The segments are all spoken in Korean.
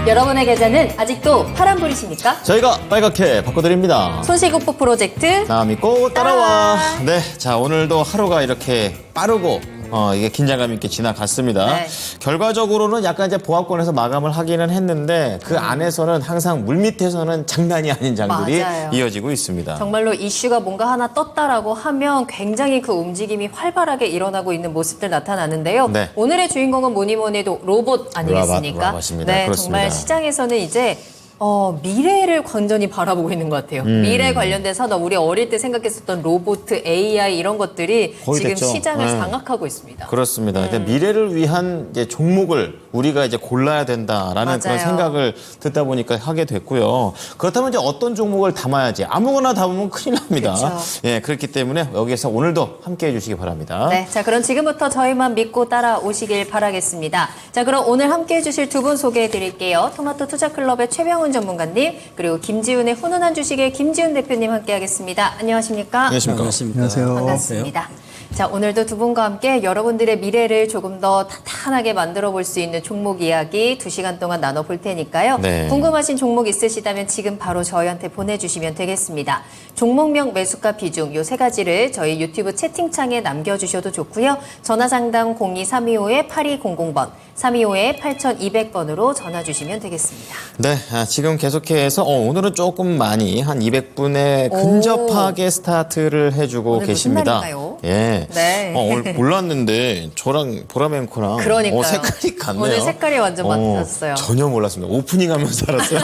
여러분의 계좌는 아직도 파란불이십니까? 저희가 빨갛게 바꿔드립니다. 손실극복 프로젝트 나 믿고 따라와. 네, 자 오늘도 하루가 이렇게 빠르고 이게 긴장감 있게 지나갔습니다. 네. 결과적으로는 약간 이제 보합권에서 마감을 하기는 했는데 그 안에서는 항상 물밑에서는 장난이 아닌 장들이 맞아요. 이어지고 있습니다. 정말로 이슈가 뭔가 하나 떴다라고 하면 굉장히 그 움직임이 활발하게 일어나고 있는 모습들 나타나는데요. 네. 오늘의 주인공은 뭐니 뭐니 해도 로봇 아니겠습니까? 로봇입니다. 네, 그렇습니다. 정말 시장에서는 이제 미래를 건전히 바라보고 있는 것 같아요. 미래 관련된 산업, 우리 어릴 때 생각했었던 로봇, AI 이런 것들이 거의 지금 됐죠. 시장을 네. 장악하고 있습니다. 그렇습니다. 근데 미래를 위한 이제 종목을 우리가 이제 골라야 된다라는 그런 맞아요. 생각을 듣다 보니까 하게 됐고요. 그렇다면 이제 어떤 종목을 담아야지 아무거나 담으면 큰일 납니다. 그렇죠. 예, 그렇기 때문에 여기서 오늘도 함께 해주시기 바랍니다. 네, 자 그럼 지금부터 저희만 믿고 따라오시길 바라겠습니다. 자 그럼 오늘 함께해 주실 두 분 소개해 드릴게요. 토마토 투자클럽의 최병훈 전문가님 그리고 김지훈의 훈훈한 주식의 김지훈 대표님 함께하겠습니다. 안녕하십니까? 안녕하십니까. 안녕하세요. 반갑습니다. 자 오늘도 두 분과 함께 여러분들의 미래를 조금 더 탄탄하게 만들어 볼 수 있는 종목 이야기 2시간 동안 나눠볼 테니까요. 네. 궁금하신 종목 있으시다면 지금 바로 저희한테 보내주시면 되겠습니다. 종목명, 매수가, 비중 요 세 가지를 저희 유튜브 채팅창에 남겨주셔도 좋고요. 전화상담 02325-8200번 325-8200번으로 전화 주시면 되겠습니다. 네, 지금 계속해서 오늘은 조금 많이 한 200분에 근접하게 스타트를 해주고 오늘 무슨 계십니다. 날인가요? 예. 네. 오늘 몰랐는데 저랑 보라 앵커랑 그러니까요. 색깔이 같네요. 오늘 색깔이 완전 맞았어요. 전혀 몰랐습니다. 오프닝하면서 알았어요.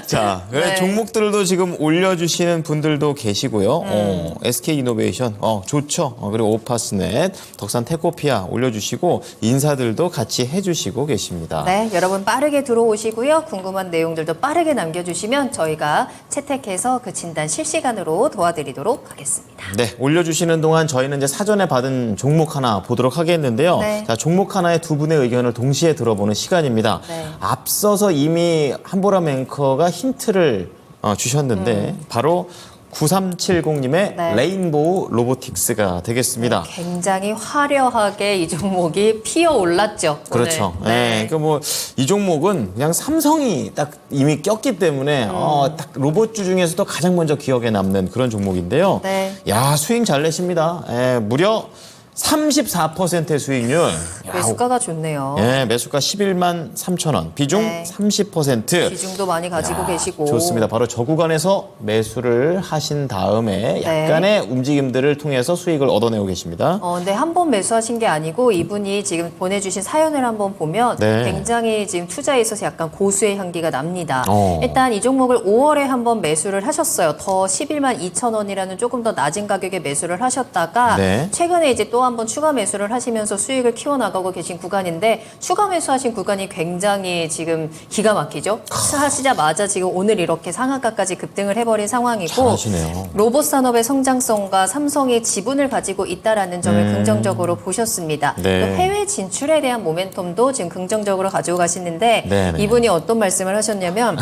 자, 네. 종목들도 지금 올려주시는 분들도 계시고요. SK이노베이션 좋죠. 그리고 오파스넷, 덕산 테코피아 올려주시고 인사들도 같이 해주시고 계십니다. 네, 여러분 빠르게 들어오시고요. 궁금한 내용들도 빠르게 남겨주시면 저희가 채택해서 그 진단 실시간으로 도와드리도록 하겠습니다. 네, 올려주시는 동안 저희는 이제 사전에 받은 종목 하나 보도록 하겠는데요. 네. 자, 종목 하나에 두 분의 의견을 동시에 들어보는 시간입니다. 네. 앞서서 이미 한보람 앵커가 힌트를 주셨는데 바로 9370님의 네. 레인보우 로보틱스가 되겠습니다. 굉장히 화려하게 이 종목이 피어올랐죠. 오늘. 그렇죠. 네. 그러니까 뭐 이 종목은 그냥 삼성이 딱 이미 꼈기 때문에 딱 로봇주 중에서도 가장 먼저 기억에 남는 그런 종목인데요. 네. 야, 수익 잘 내십니다. 무려 34%의 수익률. 매수가가 좋네요. 예, 매수가 11만 3천 원, 비중 네. 30%. 비중도 많이 가지고 계시고. 좋습니다. 바로 저 구간에서 매수를 하신 다음에 네. 약간의 움직임들을 통해서 수익을 얻어내고 계십니다. 근데 한 번 매수하신 게 아니고 이분이 지금 보내주신 사연을 한번 보면 네. 굉장히 지금 투자에 있어서 약간 고수의 향기가 납니다. 어. 일단 이 종목을 5월에 한번 매수를 하셨어요. 더 11만 2천 원이라는 조금 더 낮은 가격에 매수를 하셨다가 네. 최근에 이제 또 한번 추가 매수를 하시면서 수익을 키워나가고 계신 구간인데 추가 매수하신 구간이 굉장히 지금 기가 막히죠. 하시자마자 지금 오늘 이렇게 상한가까지 급등을 해버린 상황이고 잘하시네요. 로봇 산업의 성장성과 삼성이 지분을 가지고 있다라는 점을 긍정적으로 보셨습니다. 네. 또 해외 진출에 대한 모멘텀도 지금 긍정적으로 가지고 가시는데 네, 네. 이분이 어떤 말씀을 하셨냐면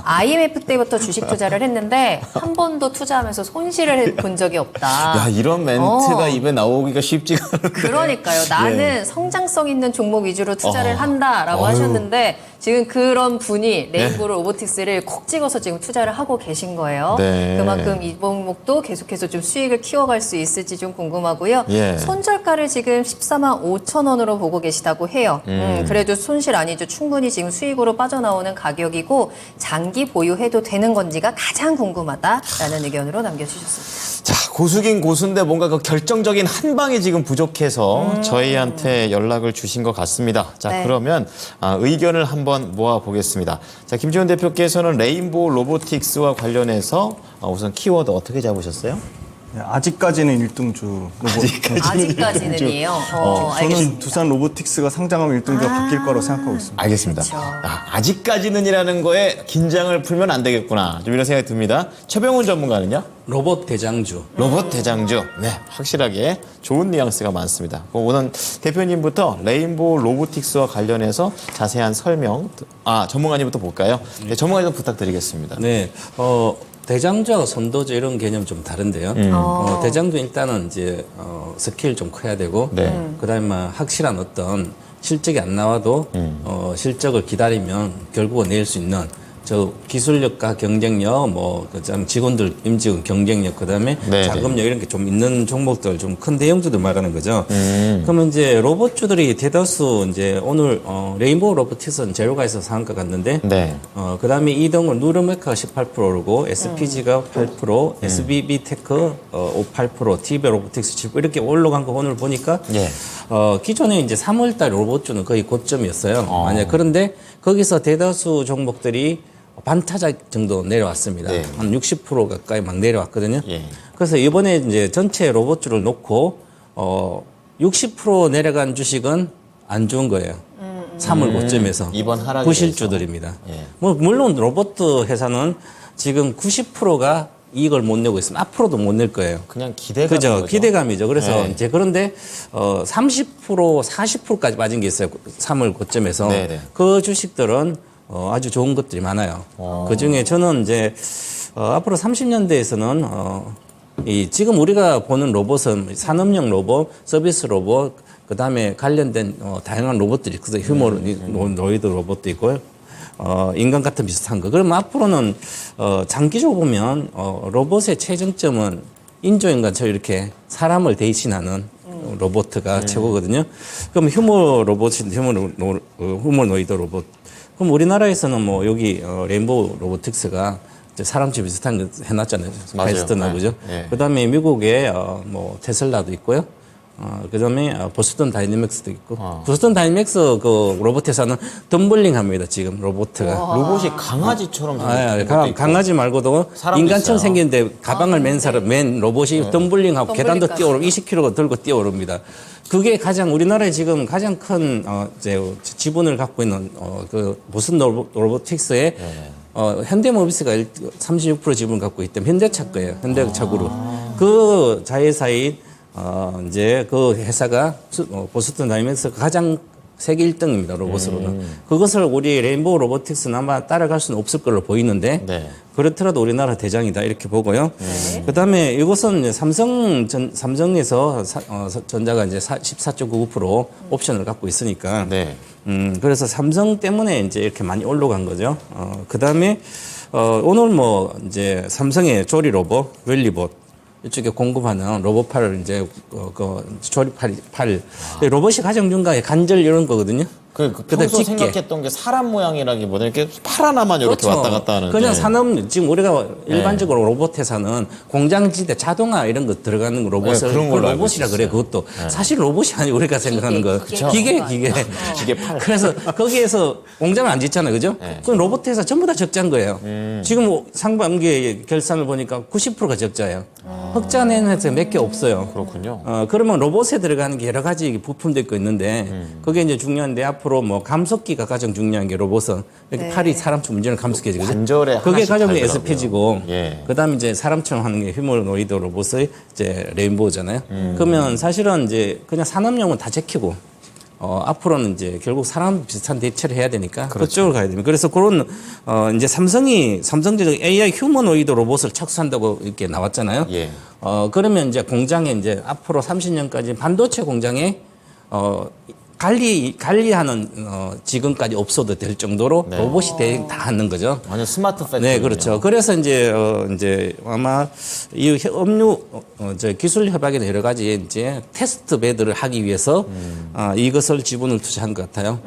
IMF 때부터 주식 투자를 했는데 한 번도 투자하면서 손실을 본 적이 없다. 야, 이런 멘트가 어. 입에 나오기가 쉽지가 않은데. 그러니까요. 나는 성장성 있는 종목 위주로 투자를 한다라고 어휴. 하셨는데 지금 그런 분이 레인보우 로보틱스를 콕 찍어서 지금 투자를 하고 계신 거예요. 네. 그만큼 이 종목도 계속해서 좀 수익을 키워갈 수 있을지 좀 궁금하고요. 예. 손절가를 지금 14만 5천 원으로 보고 계시다고 해요. 그래도 손실 아니죠. 충분히 지금 수익으로 빠져나오는 가격이고 장기 보유해도 되는 건지가 가장 궁금하다라는 의견으로 남겨주셨습니다. 자, 고수긴 고수인데 뭔가 그 결정적인 한 방이 지금 부족해서 저희한테 연락을 주신 것 같습니다. 자, 네. 그러면 의견을 한번 모아보겠습니다. 자, 김지훈 대표께서는 레인보우 로보틱스와 관련해서 우선 키워드 어떻게 잡으셨어요? 네, 아직까지는 1등주 로봇. 아직까지는이에요. 저는 알겠습니다. 두산 로보틱스가 상장하면 1등주가 바뀔 거라고 생각하고 있습니다. 알겠습니다. 그렇죠. 아직까지는이라는 거에 긴장을 풀면 안 되겠구나. 좀 이런 생각이 듭니다. 최병훈 전문가는요? 로봇 대장주. 로봇 대장주. 네, 확실하게 좋은 뉘앙스가 많습니다. 오늘 대표님부터 레인보우 로보틱스와 관련해서 자세한 설명, 전문가님부터 볼까요? 네, 전문가님 부탁드리겠습니다. 네, 대장주하고 선도주 이런 개념 좀 다른데요. 대장주 일단은 이제 스킬 좀 커야 되고, 네. 그다음에 확실한 어떤 실적이 안 나와도 실적을 기다리면 결국은 낼 수 있는 저 기술력과 경쟁력, 그다음 직원들 임직원 경쟁력, 그다음에 네, 자금력 이런 게 좀 있는 종목들, 좀 큰 대형주들 말하는 거죠. 그러면 이제 로봇주들이 대다수 이제 오늘 레인보우 로보틱스는 제로가에서 상한가 갔는데, 네. 그다음에 이동은 누르메카가 18% 오르고 SPG가 8%, SBB 테크 8%, TB 로보틱스 7% 이렇게 올라간 거 오늘 보니까 예. 기존에 이제 3월달 로봇주는 거의 고점이었어요. 만약 그런데 거기서 대다수 종목들이 반타작 정도 내려왔습니다. 네. 한 60% 가까이 막 내려왔거든요. 예. 그래서 이번에 이제 전체 로봇주를 놓고 60% 내려간 주식은 안 좋은 거예요. 3월 고점에서 이번 하락에 부실주들입니다. 예. 뭐 물론 로봇 회사는 지금 90%가 이익을 못 내고 있으면 앞으로도 못 낼 거예요. 그냥 기대감. 그죠. 기대감이죠. 그래서 네. 이제 그런데 30%, 40%까지 빠진 게 있어요. 3월 고점에서. 네네. 그 주식들은 아주 좋은 것들이 많아요. 그 중에 저는 이제 앞으로 30년대에서는 이 지금 우리가 보는 로봇은 산업용 로봇, 서비스 로봇, 그 다음에 관련된 다양한 로봇들이 있어요. 휴머노이드 로봇도 있고요. 인간 같은 비슷한 거. 그러면 앞으로는 장기적으로 보면 로봇의 최정점은 인조인간처럼 이렇게 사람을 대신하는 로봇가 최고거든요. 그럼 휴머노이드 로봇. 그럼 우리나라에서는 뭐 여기 레인보우 로보틱스가 사람처럼 비슷한 거 해놨잖아요. 맞아요. 베스트나 그죠? 네. 그다음에 미국에 뭐 테슬라도 있고요. 그다음에 보스턴 다이내믹스도 있고. 보스턴 다이내믹스 그 로봇 회사는 덤블링 합니다. 지금 로봇가. 로봇이 강아지처럼 생긴 것도 있고. 강아지 말고도 사람도 인간처럼 있어요. 생겼는데 가방을 맨 사람, 맨 로봇이 덤블링하고 계단도 덤블링까지. 뛰어오르고 20kg 들고 뛰어오릅니다. 그게 가장 우리나라에 지금 가장 큰 이제 지분을 갖고 있는 그 보스턴 로보틱스의 현대모비스가 36% 지분을 갖고 있기 때문에 현대차 거예요. 현대차 그룹. 그 자회사인 이제 그 회사가 보스턴 다이내믹스가 가장 세계 1등입니다. 로봇으로는. 그것을 우리 레인보우 로보틱스는 아마 따라갈 수는 없을 걸로 보이는데 네. 그렇더라도 우리나라 대장이다 이렇게 보고요. 그다음에 이것은 이제 삼성에서 전자가 이제 14.99% 옵션을 갖고 있으니까. 네. 그래서 삼성 때문에 이제 이렇게 많이 올라간 거죠. 그다음에 오늘 뭐 이제 삼성의 조리 로봇 웰리봇 이쪽에 공급하는 로봇팔을 이제 그 조립팔 로봇이 가장 중간에 관절 이런 거거든요. 그 그다음에 평소 집게. 생각했던 게 사람 모양이라기보다 이렇게 팔 하나만 이렇게 그렇죠. 왔다 갔다 하는. 그냥 산업 지금 우리가 일반적으로 로봇 회사는 공장지대 자동화 이런 거 들어가는 로봇을 네, 그런 걸로 알고 로봇이라 그래. 그것도 사실 로봇이 아니고 우리가 생각하는 거 기계. 기계 팔. 그래서 거기에서 공장을 안 짓잖아요, 그죠? 그럼 로봇 회사 전부 다 적자인 거예요. 지금 상반기 결산을 보니까 90%가 적자예요. 흑자 내는 회사 몇 개 없어요. 그렇군요. 그러면 로봇에 들어가는 게 여러 가지 부품도 있고 있는데 그게 이제 중요한데 앞으로 뭐 감속기가 가장 중요한 게 로봇은 이렇게 팔이 사람처럼 운전을 감속해지 그죠? 관절에 그게 하나씩 가장 달더라고요. SPG고 예. 그다음에 이제 사람처럼 하는 게 휴머노이드 로봇의 이제 레인보우잖아요. 그러면 사실은 이제 그냥 산업용은 다 제키고 앞으로는 이제 결국 사람 비슷한 대처를 해야 되니까 그쪽으로 가야 됩니다. 그래서 그런 이제 삼성전자 AI 휴머노이드 로봇을 착수한다고 이렇게 나왔잖아요. 예. 그러면 이제 공장에 이제 앞으로 30년까지 반도체 공장에 관리하는 지금까지 없어도 될 정도로 네. 로봇이 다 하는 거죠. 완전 스마트 팩토리. 네, 그렇죠. 그래서 이제 아마 이 업무 저 기술 협약이나 여러 가지 이제 테스트 베드를 하기 위해서 이것을 지분을 투자한 것 같아요.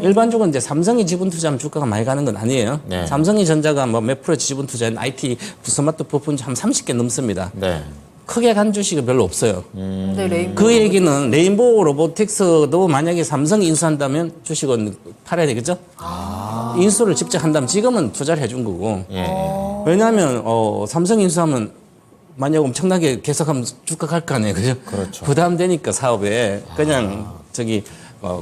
일반적으로 이제 삼성이 지분 투자하면 주가가 많이 가는 건 아니에요. 네. 삼성이 전자가 뭐 몇 프로 지분 투자한 IT 스마트 부품 한 30개 넘습니다. 네. 크게 간 주식은 별로 없어요. 근데 레인보우 그 얘기는 레인보우 로보틱스도 만약에 삼성이 인수한다면 주식은 팔아야 되겠죠? 인수를 직접 한다면 지금은 투자를 해준 거고. 예. 왜냐하면 삼성 인수하면 만약 엄청나게 계속하면 주가 갈 거 아니에요, 그죠? 그렇죠. 부담되니까 사업에 그냥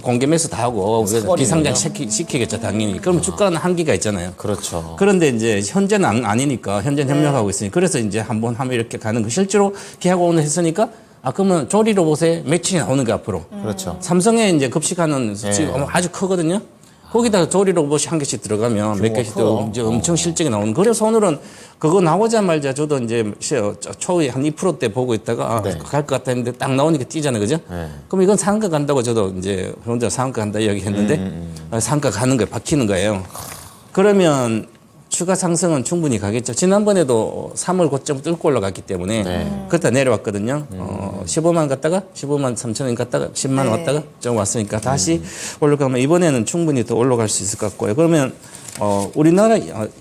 공개 매수 다 하고 비상장 시키겠죠, 당연히. 그럼 주가는 한계가 있잖아요. 그렇죠. 그런데 이제 현재는 아니니까 현재는 협력하고 있으니 그래서 이제 한번 하면 이렇게 가는 거 실제로 계약 오늘 했으니까 그러면 조리 로봇에 매출이 나오는 게 앞으로 그렇죠. 삼성에 이제 급식하는 지금 아주 크거든요. 거기다가 조리 로봇이 한 개씩 들어가면 몇 개씩 또 이제 엄청 실적이 나오는. 그래서 오늘은 그거 나오자마자 저도 이제 초에 한 2%대 보고 있다가 갈 것 같다 했는데 딱 나오니까 뛰잖아요. 그죠? 그럼 이건 상가 간다고 저도 이제 혼자 상가 간다 이야기했는데 상가 가는 거예요. 바뀌는 거예요. 그러면 추가 상승은 충분히 가겠죠. 지난번에도 3월 고점 뚫고 올라갔기 때문에 그때 내려왔거든요. 15만 갔다가 15만 3천 원 갔다가 10만 원 왔다가 좀 왔으니까 다시 올라가면 이번에는 충분히 더 올라갈 수 있을 것 같고요. 그러면 우리나라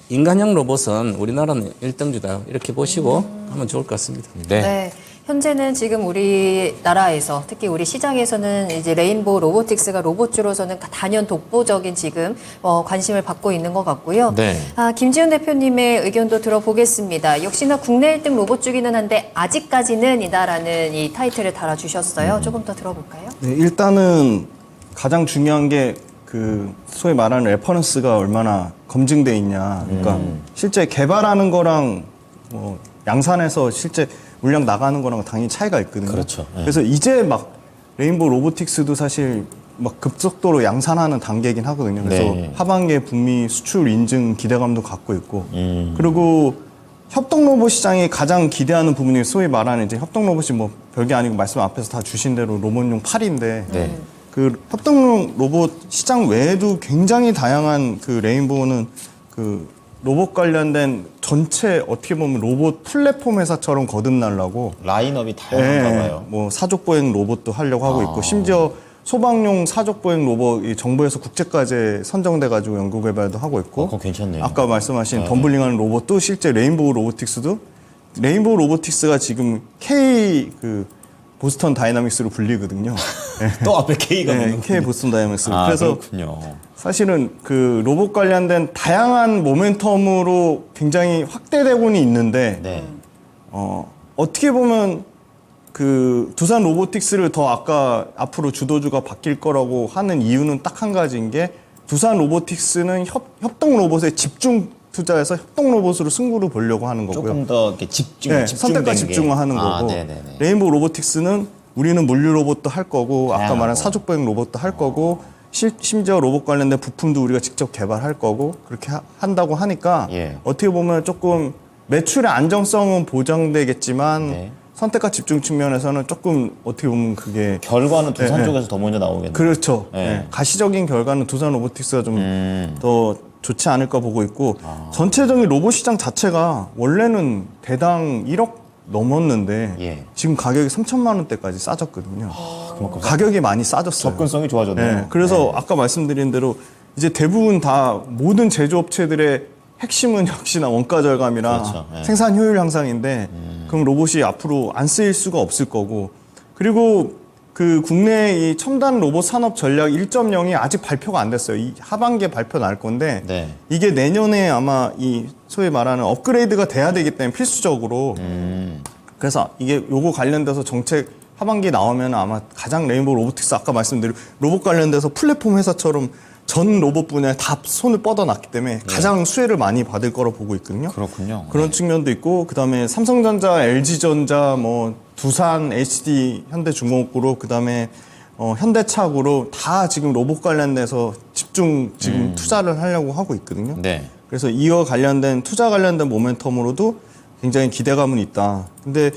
인간형 로봇은 우리나라는 1등주다 이렇게 보시고 하면 좋을 것 같습니다. 네. 현재는 지금 우리나라에서 특히 우리 시장에서는 이제 레인보우 로보틱스가 로봇주로서는 단연 독보적인 지금 관심을 받고 있는 것 같고요. 네. 김지훈 대표님의 의견도 들어보겠습니다. 역시나 국내 1등 로봇주기는 한데 아직까지는 이다라는 이 타이틀을 달아주셨어요. 조금 더 들어볼까요? 네, 일단은 가장 중요한 게 그 소위 말하는 레퍼런스가 얼마나 검증돼 있냐. 그러니까 실제 개발하는 거랑 뭐 양산해서 실제 물량 나가는 거랑 당연히 차이가 있거든요. 그렇죠. 네. 그래서 이제 막 레인보우 로보틱스도 사실 막 급속도로 양산하는 단계이긴 하거든요. 그래서 네. 하반기에 북미 수출 인증 기대감도 갖고 있고, 그리고 협동 로봇 시장이 가장 기대하는 부분이 소위 말하는 이제 협동 로봇이 뭐 별게 아니고 말씀 앞에서 다 주신 대로 로봇용 팔인데 네. 그 협동 로봇 시장 외에도 굉장히 다양한 그 레인보우는 그 로봇 관련된 전체 어떻게 보면 로봇 플랫폼 회사처럼 거듭나려고 라인업이 다양한가 봐요. 뭐 사족보행 로봇도 하려고 하고 있고 심지어 소방용 사족보행 로봇 이 정부에서 국제과제 선정돼가지고 연구개발도 하고 있고 그거 괜찮네요. 아까 말씀하신 덤블링하는 로봇도 실제 레인보우 로보틱스도 레인보우 로보틱스가 지금 K 그 보스턴 다이나믹스로 불리거든요. 또 앞에 K가 네, 붙는 K 보스턴 다이나믹스. 아, 그래서 그렇군요. 사실은 그 로봇 관련된 다양한 모멘텀으로 굉장히 확대되고는 있는데 네. 어떻게 보면 그 두산 로보틱스를 더 아까 앞으로 주도주가 바뀔 거라고 하는 이유는 딱 한 가지인 게 두산 로보틱스는 협동 로봇에 집중 투자해서 협동 로봇으로 승부를 보려고 하는 거고요. 조금 더 이렇게 네, 선택과 집중을 하는 거고 네네네. 레인보우 로보틱스는 우리는 물류 로봇도 할 거고 아까 다양하고. 말한 사족보행 로봇도 할 거고 심지어 로봇 관련된 부품도 우리가 직접 개발할 거고 그렇게 한다고 하니까 예. 어떻게 보면 조금 매출의 안정성은 보장되겠지만 네. 선택과 집중 측면에서는 조금 어떻게 보면 그게 결과는 두산 네, 쪽에서 더 먼저 나오겠네요. 그렇죠. 네. 네. 가시적인 결과는 두산 로보틱스가 좀 더 좋지 않을까 보고 있고 전체적인 로봇 시장 자체가 원래는 대당 1억 넘었는데 예. 지금 가격이 3천만 원대까지 싸졌거든요. 가격이 많이 싸졌어요. 접근성이 좋아졌네요. 네, 그래서 아까 말씀드린 대로 이제 대부분 다 모든 제조업체들의 핵심은 역시나 원가 절감이랑 그렇죠. 네. 생산 효율 향상인데 그럼 로봇이 앞으로 안 쓰일 수가 없을 거고 그리고 그 국내 이 첨단 로봇 산업 전략 1.0이 아직 발표가 안 됐어요. 이 하반기에 발표 날 건데 네. 이게 내년에 아마 이 소위 말하는 업그레이드가 돼야 되기 때문에 필수적으로 그래서 이게 요거 관련돼서 정책 하반기에 나오면 아마 가장 레인보우 로보틱스 아까 말씀드린 로봇 관련돼서 플랫폼 회사처럼 전 로봇 분야에 다 손을 뻗어놨기 때문에 가장 수혜를 많이 받을 거로 보고 있거든요. 그렇군요. 그런 측면도 있고 그다음에 삼성전자, LG전자, 뭐 두산, HD, 현대중공업그룹 그다음에 현대차그룹 다 지금 로봇 관련돼서 집중 지금 투자를 하려고 하고 있거든요. 네. 그래서 이와 관련된 투자 관련된 모멘텀으로도 굉장히 기대감은 있다. 근데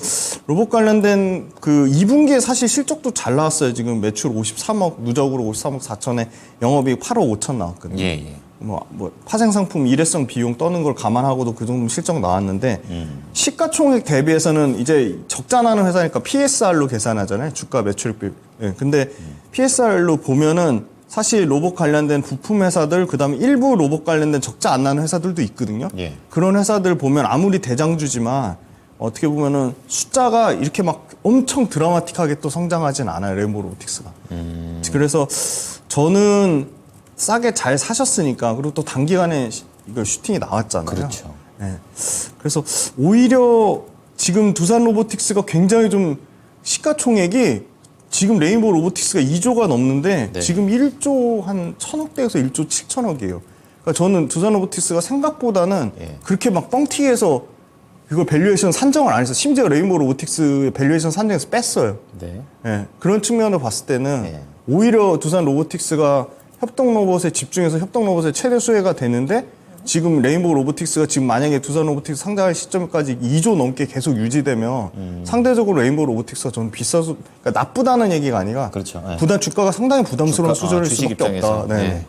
로봇 관련된 그 2분기에 사실 실적도 잘 나왔어요. 지금 매출 53억, 누적으로 53억 4천에 영업이익 8억 5천 나왔거든요. 예, 예. 뭐 파생 상품 일회성 비용 떠는 걸 감안하고도 그 정도 실적 나왔는데 시가총액 대비해서는 이제 적자 나는 회사니까 PSR로 계산하잖아요. 주가 매출비. 예. 근데 PSR로 보면은 사실 로봇 관련된 부품 회사들 그다음에 일부 로봇 관련된 적자 안 나는 회사들도 있거든요. 예. 그런 회사들 보면 아무리 대장주지만 어떻게 보면은 숫자가 이렇게 막 엄청 드라마틱하게 또 성장하진 않아요. 레인보우 로보틱스가. 그래서 저는 싸게 잘 사셨으니까 그리고 또 단기간에 이거 슈팅이 나왔잖아요. 그렇죠. 네. 그래서 오히려 지금 두산 로보틱스가 굉장히 좀 시가총액이 지금 레인보우 로보틱스가 2조가 넘는데 네. 지금 1조 한 1,000억대에서 1조 7천억이에요. 그러니까 저는 두산 로보틱스가 생각보다는 예. 그렇게 막 뻥튀기해서 이걸 밸류에이션 산정을 안 해서 심지어 레인보우 로보틱스의 밸류에이션 산정에서 뺐어요. 네. 예, 그런 측면으로 봤을 때는 예. 오히려 두산 로보틱스가 협동 로봇에 집중해서 협동 로봇에 최대 수혜가 되는데 지금 레인보우 로보틱스가 지금 만약에 두산 로보틱스 상장할 시점까지 2조 넘게 계속 유지되면 상대적으로 레인보우 로보틱스가 저는 그러니까 나쁘다는 얘기가 아니라 그렇죠. 네. 주가가 상당히 부담스러운 수준일 주식 수밖에 입장에서. 없다. 네. 네.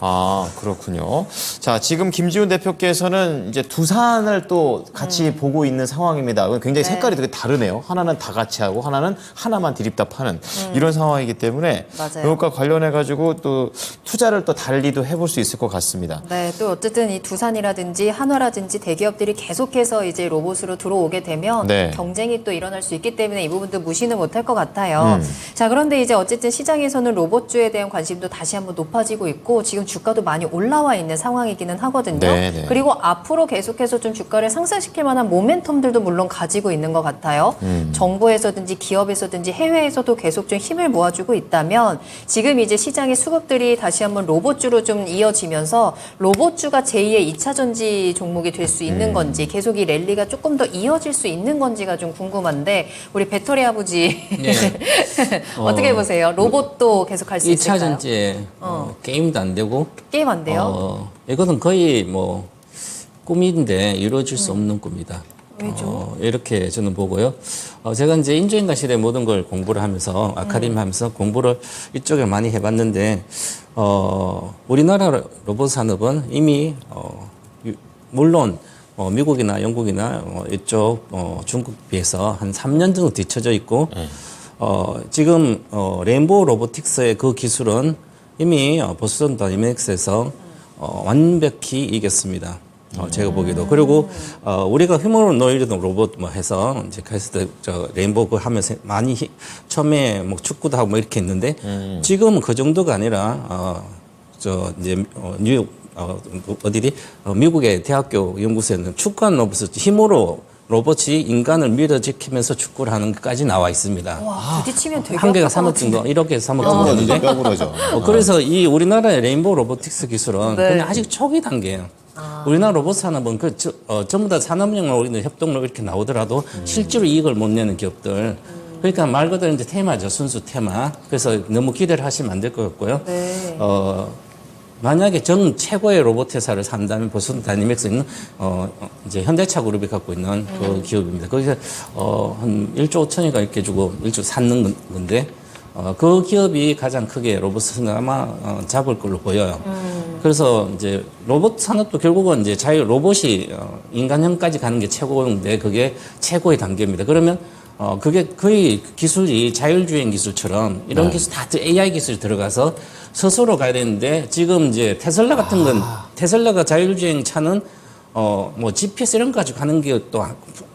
아, 그렇군요. 자, 지금 김지훈 대표께서는 이제 두산을 또 같이 보고 있는 상황입니다. 굉장히 색깔이 되게 다르네요. 하나는 다 같이 하고 하나는 하나만 디립다 파는 이런 상황이기 때문에 맞아요. 이것과 관련해가지고 또 투자를 또 달리도 해볼 수 있을 것 같습니다. 네, 또 어쨌든 이 두산이라든지 한화라든지 대기업들이 계속해서 이제 로봇으로 들어오게 되면 네. 경쟁이 또 일어날 수 있기 때문에 이 부분도 무시는 못할 것 같아요. 자, 그런데 이제 어쨌든 시장에서는 로봇주에 대한 관심도 다시 한번 높아지고 있고 지금 주가도 많이 올라와 있는 상황이기는 하거든요. 네, 네. 그리고 앞으로 계속해서 좀 주가를 상승시킬 만한 모멘텀들도 물론 가지고 있는 것 같아요. 정부에서든지 기업에서든지 해외에서도 계속 좀 힘을 모아주고 있다면 지금 이제 시장의 수급들이 다시 한번 로봇주로 좀 이어지면서 로봇주가 제2의 2차 전지 종목이 될 수 있는 건지 계속 이 랠리가 조금 더 이어질 수 있는 건지가 좀 궁금한데 우리 배터리 아버지 어떻게 보세요? 로봇도 계속 할 수 2차 있을까요? 전지에 게임도 안 되고 게임 안 돼요? 이것은 거의 뭐 꿈인데 이루어질 수 없는 꿈이다. 왜죠? 이렇게 저는 보고요. 제가 이제 인조인간 시대 모든 걸 공부를 하면서 아카데미 하면서 공부를 이쪽에 많이 해봤는데 우리나라 로봇 산업은 이미 물론 미국이나 영국이나 이쪽 중국 비해서 한 3년 정도 뒤쳐져 있고 지금 레인보우 로보틱스의 그 기술은 이미 보스턴 다이내믹스에서 완벽히 이겼습니다. 제가 보기에도. 그리고 우리가 휴머노이드 로봇 뭐 해서 이제 그래서 저 레인보우 그 하면서 많이 처음에 뭐 축구도 하고 뭐 이렇게 했는데 지금은 그 정도가 아니라 저 이제 뉴욕 어디디 미국의 대학교 연구소에는 축구하는 로봇을 힘으로 로봇이 인간을 밀어지키면서 축구를 하는 것까지 나와 있습니다. 와, 부딪히면 되게 한 개가 아플 것 3억 정도, 같은데. 1억에서 3억 정도 되는데. 뼈 부러져. 그래서 이 우리나라의 레인보우 로보틱스 기술은 네. 그냥 아직 초기 단계예요. 우리나라 로봇 산업은 전부 다 산업용으로 우리는 협동으로 이렇게 나오더라도 실제로 이익을 못 내는 기업들. 그러니까 말 그대로 이제 테마죠. 순수 테마. 그래서 너무 기대를 하시면 안 될 것 같고요. 네. 만약에 전 최고의 로봇 회사를 산다면 보스턴 다이내믹스 있는 이제 현대차 그룹이 갖고 있는 그 기업입니다. 거기서 한 1조 5천이가 이렇게 주고 1조 샀는 건데 그 기업이 가장 크게 로봇을 아마 잡을 걸로 보여요. 그래서 이제 로봇 산업도 결국은 이제 로봇이 인간형까지 가는 게 최고인데 그게 최고의 단계입니다. 그러면 그게 거의 기술이 자율주행 기술처럼 이런 기술 다 AI 기술이 들어가서 스스로 가야 되는데 지금 이제 테슬라 같은 건 테슬라가 자율주행 차는 뭐 GPS 이런 거 가지고 가는 게 또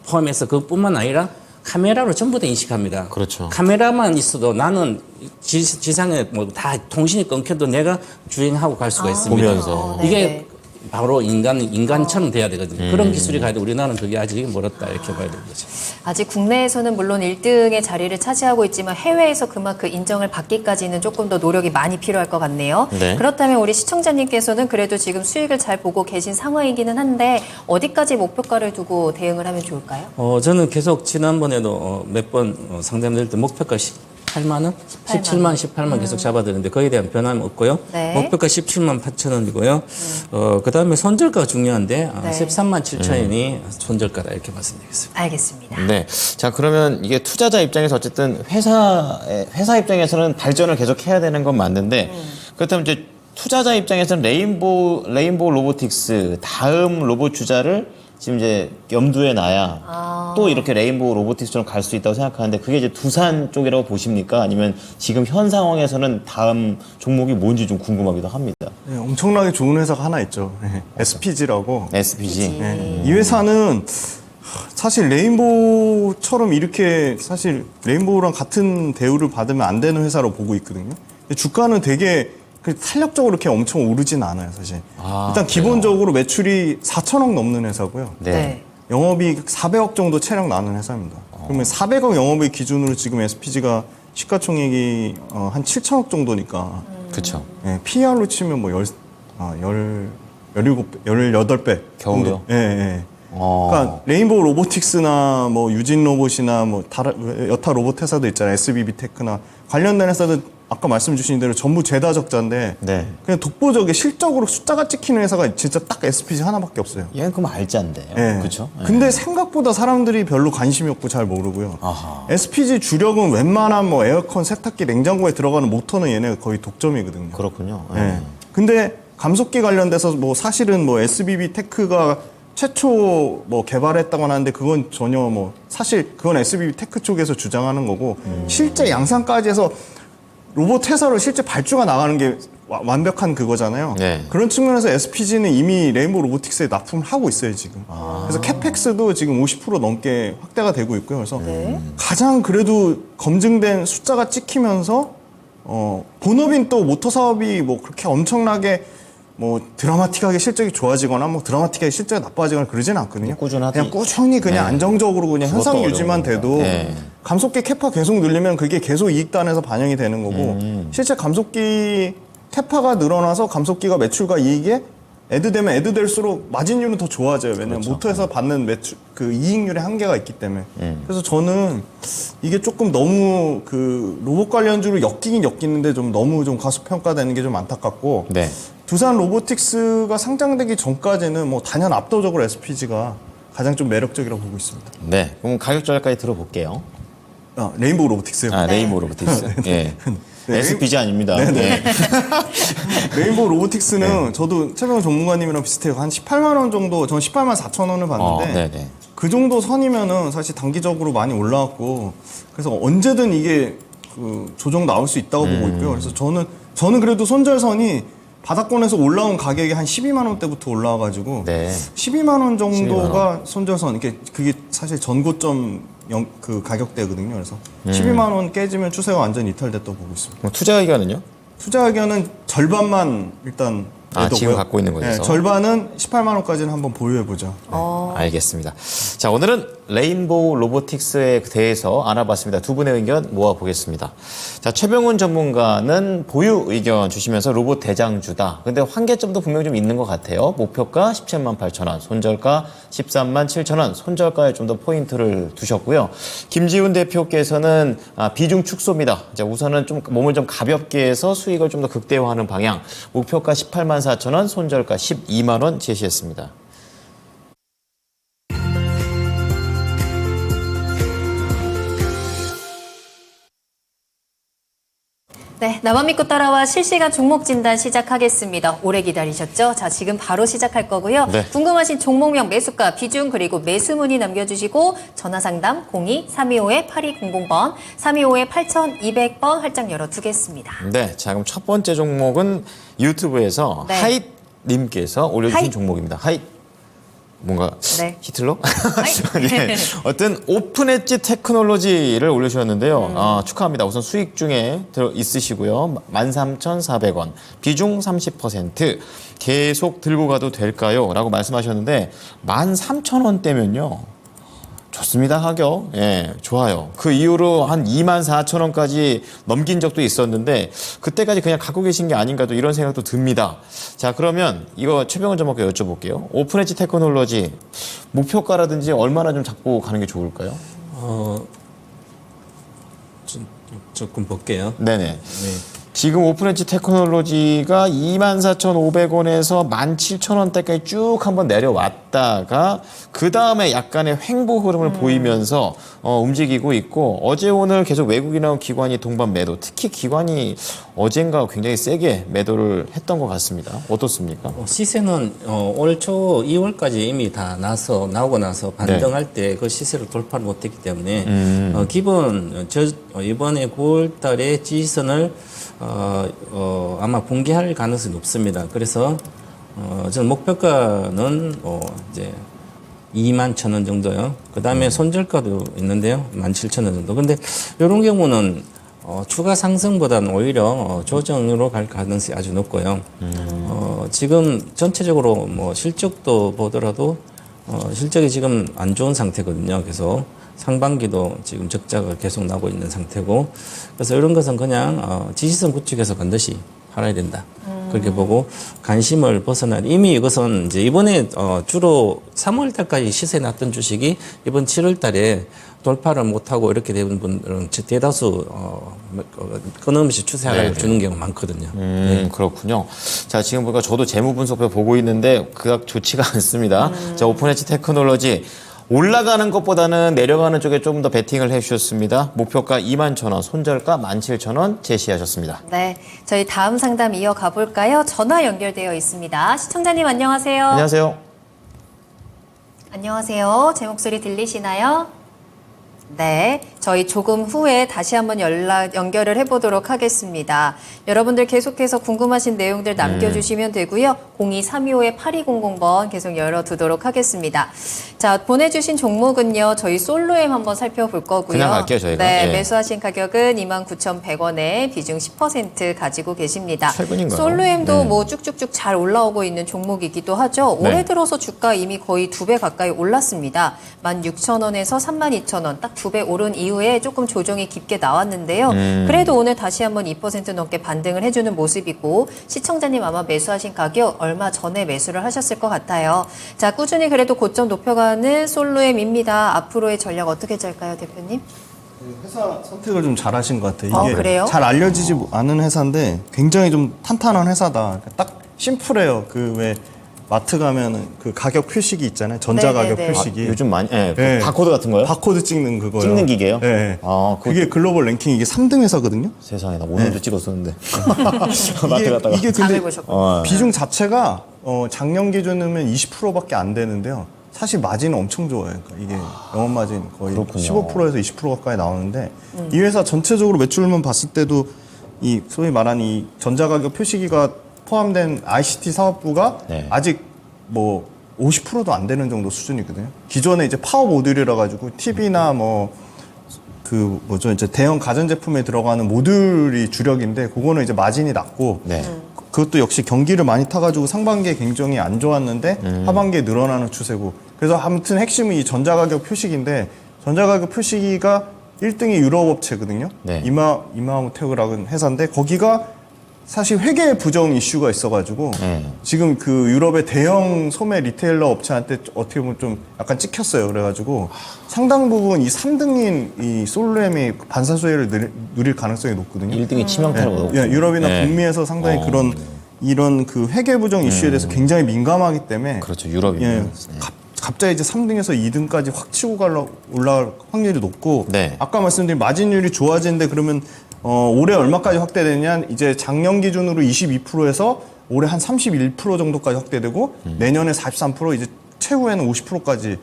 포함해서 그뿐만 아니라 카메라로 전부 다 인식합니다. 그렇죠. 카메라만 있어도 나는 지상에 뭐 다 통신이 끊겨도 내가 주행하고 갈 수가 있습니다. 보면서. 네. 이게 바로 인간처럼 돼야 되거든요. 그런 기술이 가야 돼. 우리나라는 그게 아직 멀었다 이렇게 봐야 되는 거죠. 아직 국내에서는 물론 1등의 자리를 차지하고 있지만 해외에서 그만큼 인정을 받기까지는 조금 더 노력이 많이 필요할 것 같네요. 네. 그렇다면 우리 시청자님께서는 그래도 지금 수익을 잘 보고 계신 상황이기는 한데 어디까지 목표가를 두고 대응을 하면 좋을까요? 저는 계속 지난번에도 몇 번 상담될 때 목표가 18만 원? 17만, 18만 계속 잡아드는데 거기에 대한 변함은 없고요. 네. 목표가 17만 8천 원이고요. 그다음에 손절가가 중요한데 네. 13만 7천 원이 손절가다 이렇게 말씀드리겠습니다. 알겠습니다. 네. 자, 그러면 이게 투자자 입장에서 어쨌든 회사 입장에서는 발전을 계속 해야 되는 건 맞는데 그렇다면 이제 투자자 입장에서는 레인보우 로보틱스 다음 로봇 주자를 지금 이제 염두에 놔야 또 이렇게 레인보우 로보틱스처럼 갈 수 있다고 생각하는데 그게 이제 두산 쪽이라고 보십니까? 아니면 지금 현 상황에서는 다음 종목이 뭔지 좀 궁금하기도 합니다. 네, 엄청나게 좋은 회사가 하나 있죠. 네, SPG라고. SPG. 네, 이 회사는 사실 레인보우처럼 이렇게 사실 레인보우랑 같은 대우를 받으면 안 되는 회사로 보고 있거든요. 근데 주가는 되게 탄력적으로 이렇게 엄청 오르진 않아요, 사실. 일단 기본적으로 매출이 4천억 넘는 회사고요. 네. 영업이익 400억 정도 체력 나는 회사입니다. 그러면 400억 영업이익 기준으로 지금 SPG가 시가총액이 한 7천억 정도니까 그렇죠. 예, PER로 치면 뭐 18배. 겨우요? 예, 예. 그러니까 레인보우 로보틱스나 뭐 유진 로봇이나 뭐 여타 로봇 회사도 있잖아요. SBB 테크나 관련된 회사들 아까 말씀 주신 대로 전부 죄다 적자인데 네. 그냥 독보적인 실적으로 숫자가 찍히는 회사가 진짜 딱 SPG 하나밖에 없어요. 얘는 그럼 알짜인데요. 예. 그렇죠? 근데 생각보다 사람들이 별로 관심이 없고 잘 모르고요. 아하. SPG 주력은 웬만한 뭐 에어컨, 세탁기, 냉장고에 들어가는 모터는 얘네가 거의 독점이거든요. 그렇군요. 예. 근데 감속기 관련돼서 뭐 사실은 뭐 SBB 테크가 최초 뭐 개발했다고 하는데 그건 전혀 뭐 사실 그건 SBB 테크 쪽에서 주장하는 거고 실제 양산까지 해서 로봇 회사로 실제 발주가 나가는 게 완벽한 그거잖아요. 네. 그런 측면에서 SPG는 이미 레인보우 로보틱스에 납품을 하고 있어요, 지금. 그래서 캐펙스도 지금 50% 넘게 확대가 되고 있고요. 그래서 가장 그래도 검증된 숫자가 찍히면서 본업인 또 모터 사업이 뭐 그렇게 엄청나게 뭐 드라마틱하게 실적이 좋아지거나 뭐 드라마틱하게 실적이 나빠지거나 그러지는 않거든요. 꾸준하지. 그냥 꾸준히 그냥 네. 안정적으로 그냥 현상 그것도 유지만 어려운 돼도 겁니다. 네. 감속기 캐파 계속 늘리면 그게 계속 이익단에서 반영이 되는 거고 실제 감속기 캐파가 늘어나서 감속기가 매출과 이익에 애드되면 애드될수록 마진율은 더 좋아져요. 왜냐면 그렇죠. 모터에서 받는 매출 그 이익률의 한계가 있기 때문에. 그래서 저는 이게 조금 너무 그 로봇 관련주로 엮이긴 엮이는데 좀 너무 좀 과소평가되는 게 좀 안타깝고 네. 두산 로보틱스가 상장되기 전까지는 뭐 단연 압도적으로 SPG가 가장 좀 매력적이라고 보고 있습니다. 네. 그럼 가격 전략까지 들어볼게요. 레인보우 로보틱스요. 아, 레인보우 로보틱스. 예. 네. SPG 아닙니다. 네. 레인보우 로보틱스는 저도 최병호 전문가님이랑 비슷해요. 한 18만 원 정도, 전 18만 4천 원을 봤는데 네네. 그 정도 선이면은 사실 단기적으로 많이 올라왔고 그래서 언제든 이게 그 조정 나올 수 있다고 보고 있고요. 그래서 저는 그래도 손절선이 바닥권에서 올라온 가격이 한 12만 원대부터 올라와가지고 네. 12만 원 12만 정도가 손절선. 그게 사실 전고점 그 가격대거든요. 그래서 12만 원 깨지면 추세가 완전 이탈됐다고 보고 있습니다. 그럼 투자 의견은요? 투자 의견은 절반만 일단 내도고요. 지금 갖고 있는 거에서? 네, 절반은 18만 원까지는 한번 보유해보자. 알겠습니다. 자, 오늘은 레인보우 로보틱스에 대해서 알아봤습니다. 두 분의 의견 모아보겠습니다. 자, 최병훈 전문가는 보유 의견 주시면서 로봇 대장주다. 근데 한계점도 분명히 좀 있는 것 같아요. 목표가 17만 8천 원, 손절가 13만 7천 원, 손절가에 좀 더 포인트를 두셨고요. 김지훈 대표께서는 비중 축소입니다. 자, 우선은 좀 몸을 좀 가볍게 해서 수익을 좀 더 극대화하는 방향. 목표가 18만 4천 원, 손절가 12만 원 제시했습니다. 네, 나만 믿고 따라와 실시간 종목 진단 시작하겠습니다. 오래 기다리셨죠? 자, 지금 바로 시작할 거고요. 네. 궁금하신 종목명, 매수가, 비중, 그리고 매수 문의 남겨주시고 전화 상담 02-325-8200번, 325-8200번 활짝 열어두겠습니다. 네, 자, 그럼 첫 번째 종목은 유튜브에서 네. 하잇님께서 올려주신 하잇. 종목입니다. 하잇. 뭔가 네. 히틀러? 하잇. 예. 어떤 오픈엣지 테크놀로지를 올려주셨는데요. 축하합니다. 우선 수익 중에 있으시고요. 13,400원, 비중 30%. 계속 들고 가도 될까요? 라고 말씀하셨는데 13,000원대면요. 좋습니다, 가격. 예, 좋아요. 그 이후로 한 24,000원까지 넘긴 적도 있었는데 그때까지 그냥 갖고 계신 게 아닌가 또 이런 생각도 듭니다. 자, 그러면 이거 최병훈 전문가께 여쭤볼게요. 오픈엣지 테크놀로지 목표가라든지 얼마나 좀 잡고 가는 게 좋을까요? 조금 볼게요. 네네. 지금 오픈엣지 테크놀로지가 24,500원에서 17,000원대까지 쭉 한번 내려왔다가 그 다음에 약간의 횡보 흐름을 보이면서 움직이고 있고 어제 오늘 계속 외국인하고 기관이 동반 매도, 특히 기관이 어젠가 굉장히 세게 매도를 했던 것 같습니다. 어떻습니까? 시세는 올 초 2월까지 이미 다 나오고 나서 반등할 때 그 시세를 돌파를 못했기 때문에 기본 이번에 9월 달에 지지선을 아마 붕괴할 가능성이 높습니다. 그래서 저는 목표가는 이제 21,000원 정도요. 그 다음에 손절가도 있는데요. 17,000원 정도. 근데 이런 경우는 추가 상승보다는 오히려 조정으로 갈 가능성이 아주 높고요. 지금 전체적으로 뭐 실적도 보더라도 실적이 지금 안 좋은 상태거든요. 그래서 상반기도 지금 적자가 계속 나고 있는 상태고 그래서 이런 것은 그냥 지지선 구축해서 반드시 팔아야 된다. 그렇게 보고 관심을 벗어난 이미 이것은 이제 이번에 주로 3월 달까지 시세에 났던 주식이 이번 7월 달에 돌파를 못하고 이렇게 된 분들은 대다수 끊임없이 추세 하락을 주는 경우가 많거든요. 그렇군요. 자, 지금 보니까 저도 재무 분석표 보고 있는데 그닥 좋지가 않습니다. 자, 오픈엣지 테크놀로지 올라가는 것보다는 내려가는 쪽에 좀 더 베팅을 해주셨습니다. 목표가 21,000원, 손절가 17,000원 제시하셨습니다. 네, 저희 다음 상담 이어가 볼까요? 전화 연결되어 있습니다. 시청자님 안녕하세요. 안녕하세요. 안녕하세요. 제 목소리 들리시나요? 네, 저희 조금 후에 다시 한번 연결을 해보도록 하겠습니다. 여러분들 계속해서 궁금하신 내용들 남겨주시면 되고요. 02-325-8200번 계속 열어두도록 하겠습니다. 자, 보내주신 종목은요. 저희 솔로엠 한번 살펴볼 거고요. 그냥 갈게요, 저희가. 네, 예. 매수하신 가격은 29,100원에 비중 10% 가지고 계십니다. 최근인가요? 솔로엠도 네. 뭐 쭉쭉쭉 잘 올라오고 있는 종목이기도 하죠. 네. 올해 들어서 주가 이미 거의 2배 가까이 올랐습니다. 16,000원에서 32,000원 딱 2배 오른 이후에 조금 조정이 깊게 나왔는데요. 그래도 오늘 다시 한번 2% 넘게 반등을 해주는 모습이고 시청자님 아마 매수하신 가격 얼마 전에 매수를 하셨을 것 같아요. 자, 꾸준히 그래도 고점 높여가는 솔로엠입니다. 앞으로의 전략 어떻게 짤까요, 대표님? 회사 선택을 좀 잘하신 것 같아요. 이게 그래요? 잘 알려지지 않은 회사인데 굉장히 좀 탄탄한 회사다. 딱 심플해요. 그 왜 마트 가면은 그 가격 표식이 있잖아요. 전자 가격 네네네. 표식이. 요즘 많이, 예, 네. 바코드 같은 거요? 바코드 찍는 그거요. 찍는 기계요? 네. 아, 그게 글로벌 랭킹 이게 3등 회사거든요. 세상에, 나 오늘도 찍었었는데. 마트 갔다가. 이게 잘 근데 보셨군요. 비중 자체가 작년 기준이면 20%밖에 안 되는데요. 사실 마진은 엄청 좋아요. 그러니까 이게 영업 마진 거의 그렇군요. 15%에서 20% 가까이 나오는데 이 회사 전체적으로 매출만 봤을 때도 이 소위 말하는 이 전자가격 표시기가 포함된 ICT 사업부가 네. 아직 뭐 50%도 안 되는 정도 수준이거든요. 기존에 이제 파워 모듈이라 가지고 TV나 뭐 그 뭐죠 이제 대형 가전제품에 들어가는 모듈이 주력인데 그거는 이제 마진이 낮고 네. 그것도 역시 경기를 많이 타가지고 상반기에 굉장히 안 좋았는데 하반기에 늘어나는 추세고 그래서 아무튼 핵심은 이 전자가격 표시기인데 전자가격 표시기가 1등이 유럽 업체거든요. 네. 이마무테크라는 회사인데 거기가 사실 회계 부정 이슈가 있어가지고 지금 그 유럽의 대형 소매 리테일러 업체한테 어떻게 보면 좀 약간 찍혔어요. 그래가지고 상당 부분 이 3등인 이 솔루엠이 반사수혜를 누릴 가능성이 높거든요. 1등이 치명타로. 예, 유럽이나 네. 북미에서 상당히 그런 이런 그 회계 부정 이슈에 대해서 굉장히 민감하기 때문에 그렇죠, 유럽이면. 예, 네. 갑자기 이제 3등에서 2등까지 확 치고 올라갈 확률이 높고 네. 아까 말씀드린 마진율이 좋아지는데 그러면 올해 얼마까지 확대되냐 이제 작년 기준으로 22%에서 올해 한 31% 정도까지 확대되고 내년에 43% 이제 최후에는 50%까지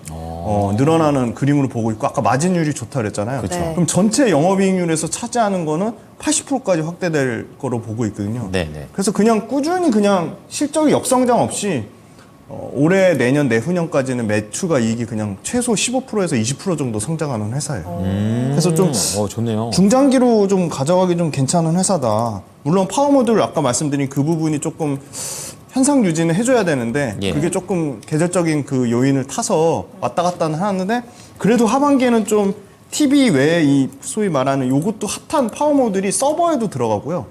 늘어나는 그림으로 보고 있고 아까 마진율이 좋다 그랬잖아요. 그쵸. 네. 그럼 전체 영업이익률에서 차지하는 거는 80%까지 확대될 거로 보고 있거든요. 네, 네. 그래서 그냥 꾸준히 그냥 실적이 역성장 없이 올해 내년 내후년까지는 매출과 이익이 그냥 최소 15%에서 20% 정도 성장하는 회사예요. 그래서 좀 좋네요. 중장기로 좀 가져가기 좀 괜찮은 회사다. 물론 파워모듈 아까 말씀드린 그 부분이 조금 현상 유지는 해줘야 되는데 예. 그게 조금 계절적인 그 요인을 타서 왔다 갔다 하는데 그래도 하반기에는 좀 TV 외에 이 소위 말하는 요것도 핫한 파워모듈이 서버에도 들어가고요.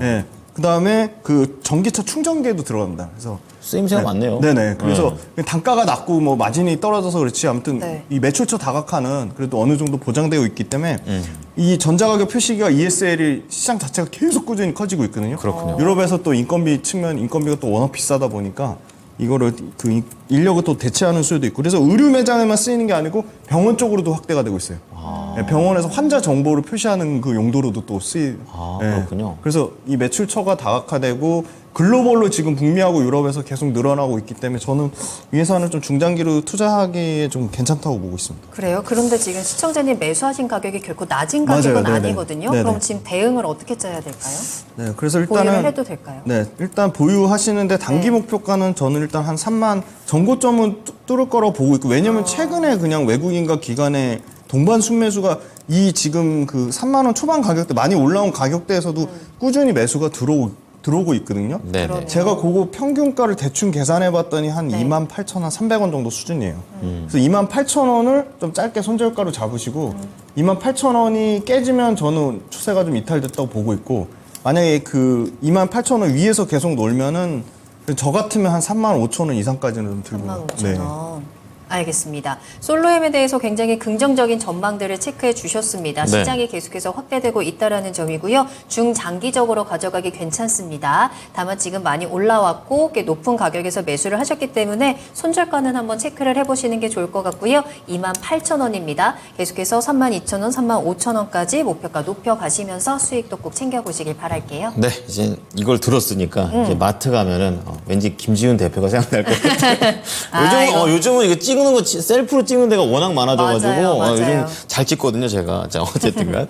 예. 그 다음에 그 전기차 충전기에도 들어갑니다. 그래서 쓰임새가 많네요. 네네. 그래서 단가가 낮고 뭐 마진이 떨어져서 그렇지 아무튼 네. 이 매출처 다각화는 그래도 어느 정도 보장되어 있기 때문에 이 전자가격 표시기가 ESL이 시장 자체가 계속 꾸준히 커지고 있거든요. 그렇군요. 유럽에서 또 인건비 측면 인건비가 또 워낙 비싸다 보니까 이거를 그 인력을 또 대체하는 수요도 있고 그래서 의료 매장에만 쓰이는 게 아니고 병원 쪽으로도 확대가 되고 있어요. 네, 병원에서 환자 정보를 표시하는 그 용도로도 또 그렇군요. 그래서 이 매출처가 다각화되고 글로벌로 지금 북미하고 유럽에서 계속 늘어나고 있기 때문에 저는 이 회사는 좀 중장기로 투자하기에 좀 괜찮다고 보고 있습니다. 그래요? 그런데 지금 시청자님 매수하신 가격이 결코 낮은 가격은 맞아요. 네네. 아니거든요. 네네. 그럼 지금 대응을 어떻게 짜야 될까요? 네, 그래서 보유를 일단은 해도 될까요? 네, 일단 보유하시는데 단기 네. 목표가는 저는 일단 한 3만 전고점은 뚫을 거라고 보고 있고 왜냐면 최근에 그냥 외국인과 기관의 동반 순매수가 이 지금 그 3만 원 초반 가격대 많이 올라온 가격대에서도 꾸준히 매수가 들어오고 있거든요. 네, 네. 그러네요. 제가 그거 평균가를 대충 계산해 봤더니 한 네. 28,300원 정도 수준이에요. 그래서 28,000원을 좀 짧게 손절가로 잡으시고 28,000원이 깨지면 저는 추세가 좀 이탈됐다고 보고 있고 만약에 그 28,000원 위에서 계속 놀면은 저 같으면 한 35,000원 이상까지는 들고. 35,000원. 알겠습니다. 솔로엠에 대해서 굉장히 긍정적인 전망들을 체크해 주셨습니다. 네. 시장이 계속해서 확대되고 있다라는 점이고요. 중장기적으로 가져가기 괜찮습니다. 다만 지금 많이 올라왔고 꽤 높은 가격에서 매수를 하셨기 때문에 손절가는 한번 체크를 해보시는 게 좋을 것 같고요. 28,000원입니다. 계속해서 32,000원, 35,000원까지 목표가 높여가시면서 수익도 꼭 챙겨보시길 바랄게요. 네, 이제 이걸 들었으니까 이제 마트 가면은 왠지 김지훈 대표가 생각날 것 같아요. 요즘은 이거 찍는 거 셀프로 찍는 데가 워낙 많아져가지고 맞아요, 맞아요. 요즘 잘 찍거든요, 제가. 자, 어쨌든간.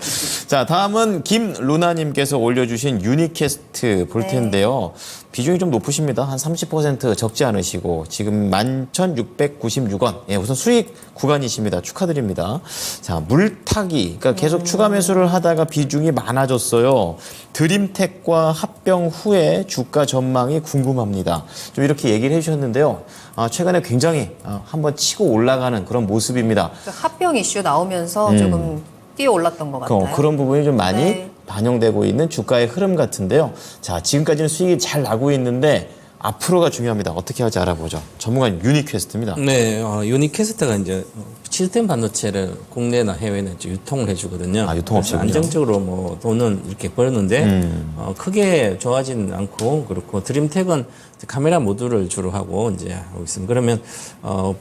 자, 다음은 김루나님께서 올려주신 유니캐스트 볼 텐데요. 비중이 좀 높으십니다. 한 30% 적지 않으시고 지금 11,696원. 예, 우선 수익 구간이십니다. 축하드립니다. 자, 물타기. 그러니까 계속 추가 매수를 하다가 비중이 많아졌어요. 드림텍과 합병 후에 주가 전망이 궁금합니다. 좀 이렇게 얘기를 해주셨는데요. 최근에 굉장히 한번 치고 올라가는 그런 모습입니다. 그 합병 이슈 나오면서 조금 뛰어 올랐던 것 같아요. 그런 부분이 좀 많이 네. 반영되고 있는 주가의 흐름 같은데요. 자, 지금까지는 수익이 잘 나고 있는데 앞으로가 중요합니다. 어떻게 할지 알아보죠. 전문가님 유니퀘스트입니다. 네, 유니캐스트가 이제 시스템 반도체를 국내나 해외에 이제 유통을 해주거든요. 유통업체군요. 그래서 안정적으로 뭐 돈은 이렇게 벌었는데 크게 좋아지는 않고 그렇고 드림텍은 카메라 모듈을 주로 하고 이제 하고 있습니다. 그러면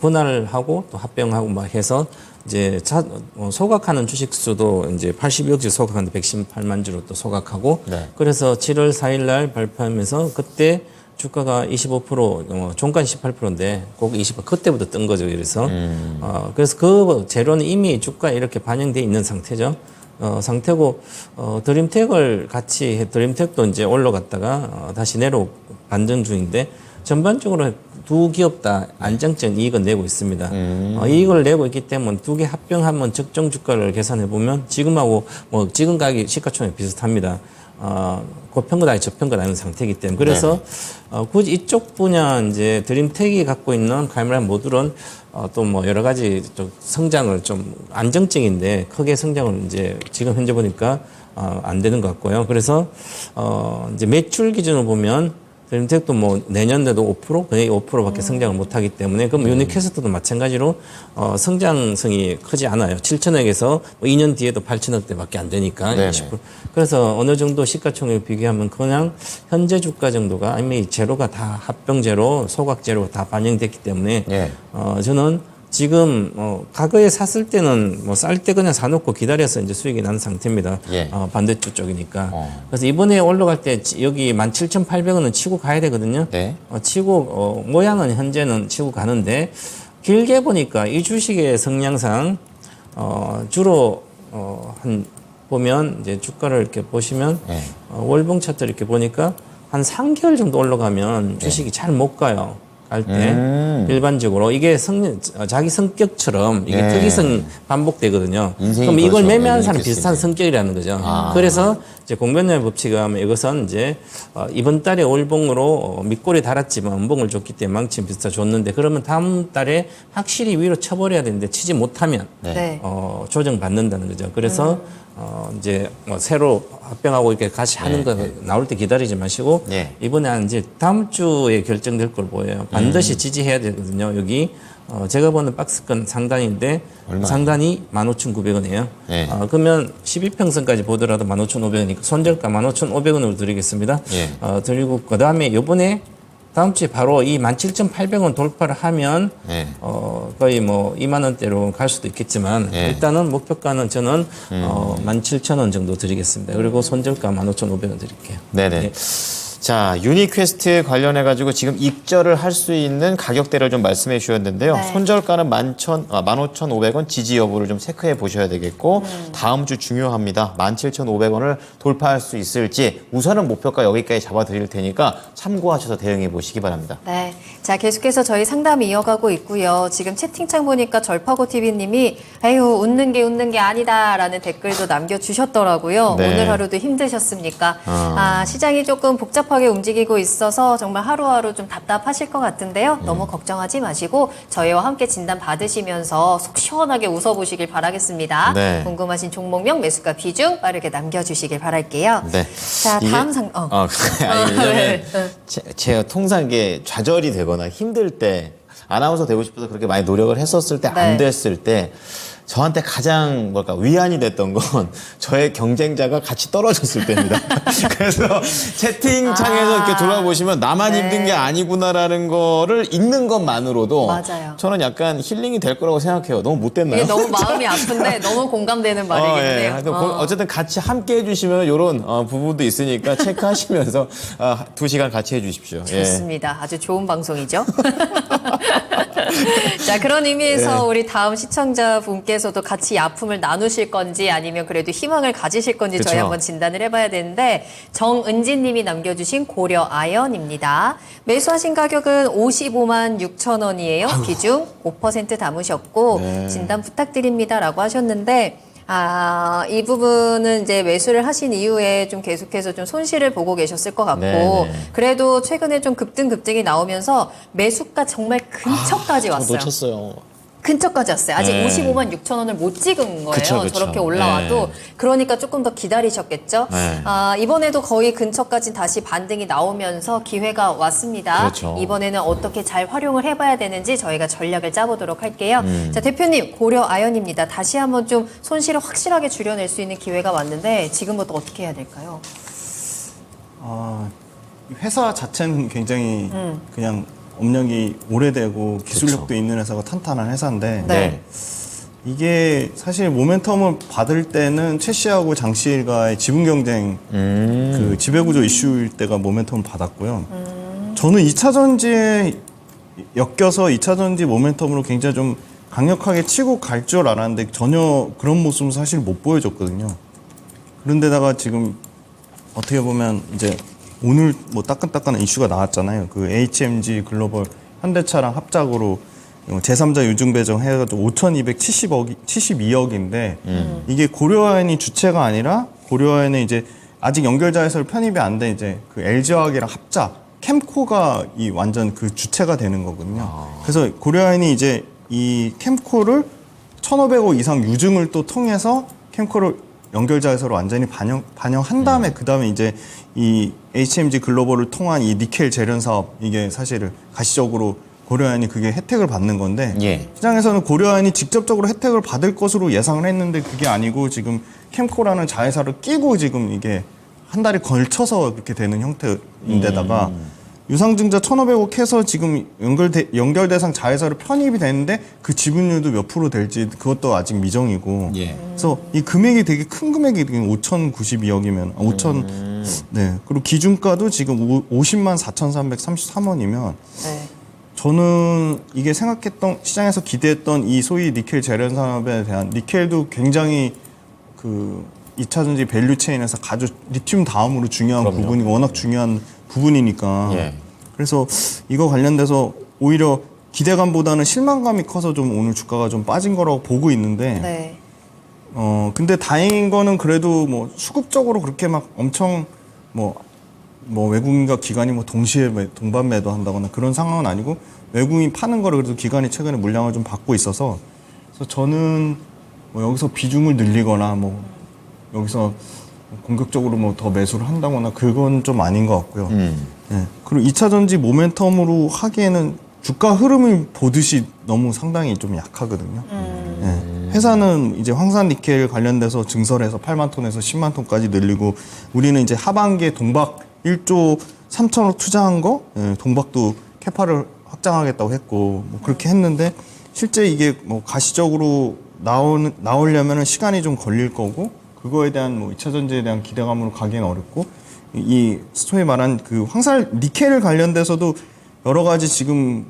분할을 하고 또 합병하고 막 해서 이제 소각하는 주식 수도 이제 82억 주 소각하는데 118만 주로 또 소각하고 네. 그래서 7월 4일 날 발표하면서 그때 주가가 25%, 종가 18%인데 꼭 20% 그때부터 뜬 거죠. 그래서 그래서 그 재료는 이미 주가에 이렇게 반영돼 있는 상태죠. 상태고 드림텍을 같이 드림텍도 이제 올라갔다가 다시 내려 반등 중인데 전반적으로 두 기업 다 안정적 이익을 내고 있습니다. 이익을 내고 있기 때문에 두 개 합병하면 적정 주가를 계산해 보면 지금하고 뭐 지금 가격이 시가총액 비슷합니다. 고평가 아니 저평가 아닌 상태이기 때문에 그래서 굳이 이쪽 분야 이제 드림텍이 갖고 있는 카메라 모듈은 또 뭐 여러 가지 좀 성장을 좀 안정적인데 크게 성장을 이제 지금 현재 보니까 안 되는 것 같고요. 그래서 이제 매출 기준으로 보면 드림텍도 뭐 내년에도 5% 거의 5%밖에 성장을 못하기 때문에 그럼 유니캐스트도 마찬가지로 성장성이 크지 않아요. 7천억에서 뭐 2년 뒤에도 8천억대밖에 안 되니까 네네. 20%. 그래서 어느 정도 시가총액 비교하면 그냥 현재 주가 정도가 이미 재료가 다 합병 재료, 소각 재료가 다 반영됐기 때문에 예. 저는 지금 과거에 샀을 때는 뭐 쌀 때 그냥 사놓고 기다려서 이제 수익이 나는 상태입니다. 예. 반대쪽 쪽이니까. 그래서 이번에 올라갈 때 여기 17,800원은 치고 가야 되거든요. 네. 치고 모양은 현재는 치고 가는데 길게 보니까 이 주식의 성향상 주로 한 보면 이제 주가를 이렇게 보시면 네. 월봉 차트 이렇게 보니까 한 3개월 정도 올라가면 주식이 잘 못 가요. 갈 때 일반적으로 이게 자기 성격처럼 이게 네. 특이성 반복되거든요. 인생이 그럼 이걸 그렇죠. 매매하는 사람 인생이 비슷한 있어요. 성격이라는 거죠. 그래서 이제 공변의 법칙에 하면 이것은 이제 이번 달에 월봉으로 밑골이 달았지만 음봉을 줬기 때문에 망치 비슷하 줬는데 그러면 다음 달에 확실히 위로 쳐버려야 되는데 치지 못하면 네. 조정 받는다는 거죠. 그래서 이제 뭐 새로 합병하고 이렇게 같이 하는 거 나올 때 기다리지 마시고 네. 이번에 이제 다음 주에 결정될 걸 보여요. 반드시 지지해야 되거든요. 여기 제가 보는 박스권 상단인데 얼마예요? 상단이 15,900원이에요. 네. 그러면 12평선까지 보더라도 15,500원이니까 손절가 15,500원으로 드리겠습니다. 예. 드리고 그다음에 요번에 다음 주에 바로 이 17,800원 돌파를 하면 네. 거의 뭐 2만 원대로 갈 수도 있겠지만 네. 일단은 목표가는 저는 17,000원 정도 드리겠습니다. 그리고 손절가 15,500원 드릴게요. 네네. 예. 자, 유니퀘스트 관련해가지고 지금 입절을 할 수 있는 가격대를 좀 말씀해 주셨는데요. 네. 손절가는 15,500원 지지 여부를 좀 체크해 보셔야 되겠고, 다음 주 중요합니다. 17,500원을 돌파할 수 있을지 우선은 목표가 여기까지 잡아 드릴 테니까 참고하셔서 대응해 보시기 바랍니다. 네. 자, 계속해서 저희 상담 이어가고 있고요. 지금 채팅창 보니까 절파고 TV님이 아유, 웃는 게 아니다라는 댓글도 남겨주셨더라고요. 네. 오늘 하루도 힘드셨습니까? 시장이 조금 복잡한 복잡하게 움직이고 있어서 정말 하루하루 좀 답답하실 것 같은데요. 너무 걱정하지 마시고 저희와 함께 진단 받으시면서 속 시원하게 웃어보시길 바라겠습니다. 네. 궁금하신 종목명, 매수가 비중 빠르게 남겨주시길 바랄게요. 네. 자, 이게- 다음 상... 아니, 왜냐면 제가 통상 이게 좌절이 되거나 힘들 때 아나운서 되고 싶어서 그렇게 많이 노력을 했었을 때 안 네. 됐을 때 저한테 가장 위안이 됐던 건 저의 경쟁자가 같이 떨어졌을 때입니다. 그래서 채팅창에서 이렇게 돌아보시면 나만 네. 힘든 게 아니구나라는 거를 읽는 것만으로도 맞아요. 저는 약간 힐링이 될 거라고 생각해요. 너무 못됐나요? 이게 너무 마음이 아픈데 너무 공감되는 말이긴 해요. 하여튼 어쨌든 같이 함께 해주시면 이런 부분도 있으니까 체크하시면서 2시간 같이 해주십시오. 예. 좋습니다. 아주 좋은 방송이죠. 자, 그런 의미에서 우리 다음 시청자분께서도 같이 이 아픔을 나누실 건지 아니면 그래도 희망을 가지실 건지 저희 그쵸. 한번 진단을 해봐야 되는데 정은진 님이 남겨주신 고려 아연입니다. 매수하신 가격은 55만 6천 원이에요. 비중 5% 담으셨고 네. 진단 부탁드립니다라고 하셨는데 이 부분은 이제 매수를 하신 이후에 좀 계속해서 좀 손실을 보고 계셨을 것 같고 네네. 그래도 최근에 좀 급등이 나오면서 매수가 정말 근처까지 저 왔어요. 놓쳤어요. 근처까지 왔어요. 아직 네. 55만 6천 원을 못 찍은 거예요. 그쵸, 그쵸. 저렇게 올라와도. 네. 그러니까 조금 더 기다리셨겠죠. 네. 이번에도 거의 근처까지 다시 반등이 나오면서 기회가 왔습니다. 그렇죠. 이번에는 어떻게 잘 활용을 해봐야 되는지 저희가 전략을 짜보도록 할게요. 음. 자, 대표님 고려 아연입니다. 다시 한번 좀 손실을 확실하게 줄여낼 수 있는 기회가 왔는데 지금부터 어떻게 해야 될까요? 이 회사 자체는 굉장히 그냥 업력이 오래되고 기술력도 그쵸. 있는 회사가 탄탄한 회사인데 네. 이게 사실 모멘텀을 받을 때는 최 씨하고 장 씨가의 지분 경쟁 그 지배구조 이슈일 때가 모멘텀을 받았고요. 저는 2차 전지에 엮여서 2차 전지 모멘텀으로 굉장히 좀 강력하게 치고 갈 줄 알았는데 전혀 그런 모습은 사실 못 보여줬거든요. 그런데다가 지금 어떻게 보면 이제 오늘 뭐 따끈따끈한 이슈가 나왔잖아요. 그 HMG 글로벌 현대차랑 합작으로 제3자 유증 배정 해가지고 5,272억인데 이게 고려아연이 주체가 아니라 고려아연은 이제 아직 연결자회사로 편입이 안 돼 이제 그 LG화학이랑 합작 캠코가 이 완전 그 주체가 되는 거거든요. 그래서 고려아연이 이제 이 캠코를 1,500억 이상 유증을 또 통해서 캠코를 연결자회사로 완전히 반영한 다음에 그 다음에 이제 이 HMG 글로벌을 통한 이 니켈 재련 사업 이게 사실은 가시적으로 고려아연이 그게 혜택을 받는 건데 예. 시장에서는 고려아연이 직접적으로 혜택을 받을 것으로 예상을 했는데 그게 아니고 지금 캠코라는 자회사를 끼고 지금 이게 한 달에 걸쳐서 그렇게 되는 형태인데다가 유상증자 1,500억 해서 지금 연결대상 자회사로 편입이 되는데 그 지분율도 몇 프로 될지 그것도 아직 미정이고. 예. 그래서 이 금액이 되게 큰 금액이 5,092억이면 5,000 네. 그리고 기준가도 지금 50만 4,333원이면 네. 저는 이게 생각했던 시장에서 기대했던 이 소위 니켈 재련 산업에 대한 니켈도 굉장히 그 2차 전지 밸류 체인에서 리튬 다음으로 중요한 그럼요. 부분이 워낙 중요한 부분이니까 예. 그래서 이거 관련돼서 오히려 기대감보다는 실망감이 커서 좀 오늘 주가가 좀 빠진 거라고 보고 있는데 네. 근데 다행인 거는 그래도 뭐 수급적으로 그렇게 막 엄청 뭐 외국인과 기관이 뭐 동시에 동반 매도한다거나 그런 상황은 아니고 외국인 파는 거를 그래도 기관이 최근에 물량을 좀 받고 있어서 그래서 저는 뭐 여기서 비중을 늘리거나 뭐 여기서 공격적으로 뭐 더 매수를 한다거나 그건 좀 아닌 것 같고요. 네. 그리고 2차 전지 모멘텀으로 하기에는 주가 흐름을 보듯이 너무 상당히 좀 약하거든요. 네. 회사는 이제 황산 니켈 관련돼서 증설해서 8만 톤에서 10만 톤까지 늘리고 우리는 이제 하반기에 동박 1조 3천억 투자한 거 동박도 캐파를 확장하겠다고 했고 뭐 그렇게 했는데 실제 이게 뭐 가시적으로 나오려면은 시간이 좀 걸릴 거고 그거에 대한 뭐 2차 전지에 대한 기대감으로 가기는 어렵고 이 소위 말한 그 황산 니켈 관련돼서도 여러 가지 지금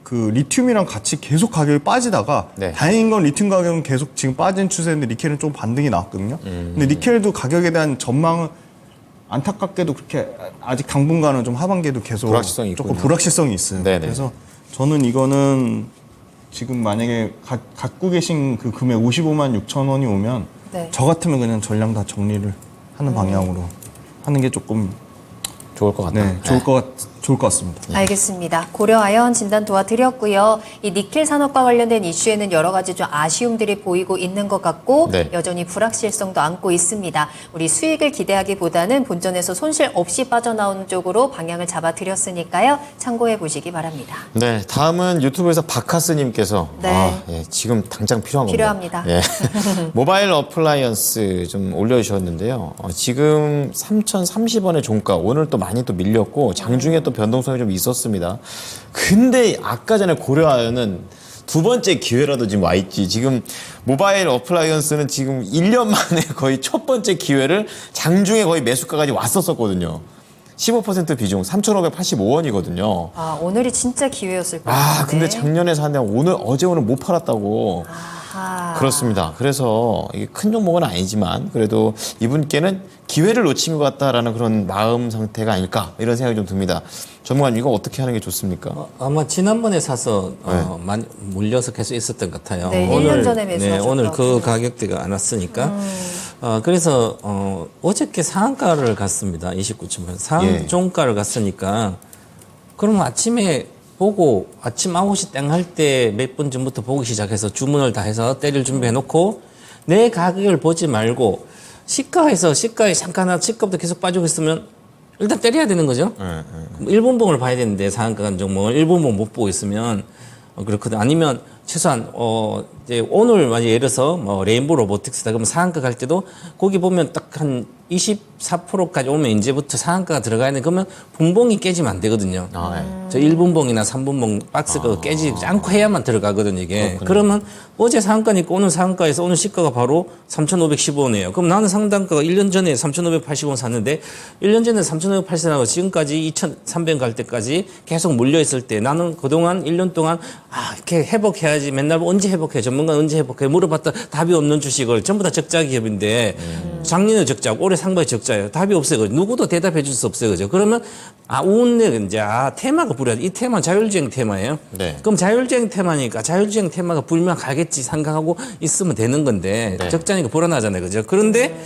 그 리튬이랑 같이 계속 가격이 빠지다가 네. 다행인 건 리튬 가격은 계속 지금 빠진 추세인데 니켈은 좀 반등이 나왔거든요. 근데 니켈도 가격에 대한 전망은 안타깝게도 그렇게 아직 당분간은 좀 하반기에도 계속 불확실성이 조금 있군요. 불확실성이 있어요. 네네. 그래서 저는 이거는 지금 만약에 갖고 계신 그 금액 55만 6천 원이 오면 네. 저 같으면 그냥 전량 다 정리를 하는 방향으로 하는 게 조금 좋을 것 같아요. 네, 좋을 것 같습니다. 알겠습니다. 고려아연 진단 도와드렸고요. 이 니켈 산업과 관련된 이슈에는 여러 가지 좀 아쉬움들이 보이고 있는 것 같고 네. 여전히 불확실성도 안고 있습니다. 우리 수익을 기대하기보다는 본전에서 손실 없이 빠져나오는 쪽으로 방향을 잡아드렸으니까요. 참고해 보시기 바랍니다. 네, 다음은 유튜브에서 박하스님께서 네. 지금 당장 필요한 겁니다. 필요합니다. 예. 모바일 어플라이언스 좀 올려주셨는데요. 지금 3,030원의 종가, 오늘 또 많이 또 밀렸고 장중에 또 변동성이 좀 있었습니다. 근데 아까 전에 고려아연은 두 번째 기회라도 지금 와 있지. 지금 모바일 어플라이언스는 지금 1년 만에 거의 첫 번째 기회를 장중에 거의 매수가까지 왔었거든요. 15% 비중 3,585원이거든요. 아, 오늘이 진짜 기회였을 것 아, 같은데. 근데 작년에 샀는데 어제 오늘 못 팔았다고. 아하. 그렇습니다. 그래서 이게 큰 종목은 아니지만 그래도 이분께는 기회를 놓친 것 같다라는 그런 마음 상태가 아닐까 이런 생각이 좀 듭니다. 전문가님 이거 어떻게 하는 게 좋습니까? 아마 지난번에 사서 많이 물려서 계속 있었던 것 같아요. 네, 1년 전에 매수하셨던 오늘 것 그 같아요. 가격대가 안 왔으니까. 그래서 어저께 상한가를 갔습니다. 29,000원. 예. 종가를 갔으니까 그럼 아침에 보고 아침 9시 땡 할 때 몇 분 전부터 보기 시작해서 주문을 다 해서 때릴 준비해 놓고 내 가격을 보지 말고 시가에 잠깐 시가부터 계속 빠지고 있으면 일단 때려야 되는 거죠. 그럼 1분봉을 봐야 되는데 상한가 간 종목을 1분봉 못 보고 있으면 그렇거든. 아니면 최소한 이제 오늘 만약 예를 들어서 뭐 레인보우 로보틱스다 그러면 상한가 갈 때도 거기 보면 딱 한 24%까지 오면 이제부터 상한가가 들어가야 돼. 그러면 분봉이 깨지면 안 되거든요. 저 1분봉이나 3분봉 박스가 깨지지 않고 해야만 들어가거든요, 이게. 그러면 어제 상한가니까 오늘 상한가에서 오늘 시가가 바로 3,515원이에요. 그럼 나는 상단가가 1년 전에 3,580원 샀는데 1년 전에 3,580원하고 지금까지 2,300원 갈 때까지 계속 물려있을 때 나는 그동안 1년 동안 이렇게 회복해야지 맨날 언제 회복해 전문가 언제 회복해 물어봤다 답이 없는 주식을 전부 다 적자 기업인데 작년에 적자고 올해 상반기 적자예요. 답이 없어요. 그죠? 누구도 대답해 줄 수 없어요. 그죠? 그러면 운내 이제 테마가 불어야 돼. 이 테마는 자율주행 테마예요. 네. 그럼 자율주행 테마니까 자율주행 테마가 불면 가겠지 생각하고 있으면 되는 건데 네. 적자니까 불안하잖아요. 그죠? 그런데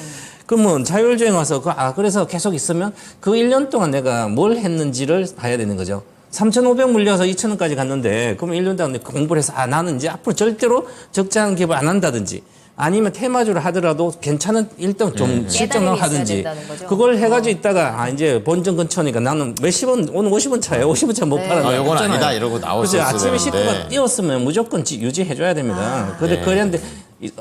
그러면 자율주행 와서 그래서 계속 있으면 그 1년 동안 내가 뭘 했는지를 봐야 되는 거죠. 3,500 물려서 2,000원까지 갔는데 그럼 1년 동안 공부를 해서 나는 이제 앞으로 절대로 적자한 기업을 안 한다든지 아니면 테마주를 하더라도 괜찮은 일단 좀 실정을 깨달음이 있어야 하든지 된다는 거죠. 그걸 해가지고 있다가 이제 본전 근처니까 나는 몇십 원 오늘 50원 차예요. 50원 차 못 팔았나. 요건 아니다 이러고 나올 수 그죠? 있어요. 아침에 시가가 네. 띄웠으면 무조건 유지해줘야 됩니다. 근데 그런데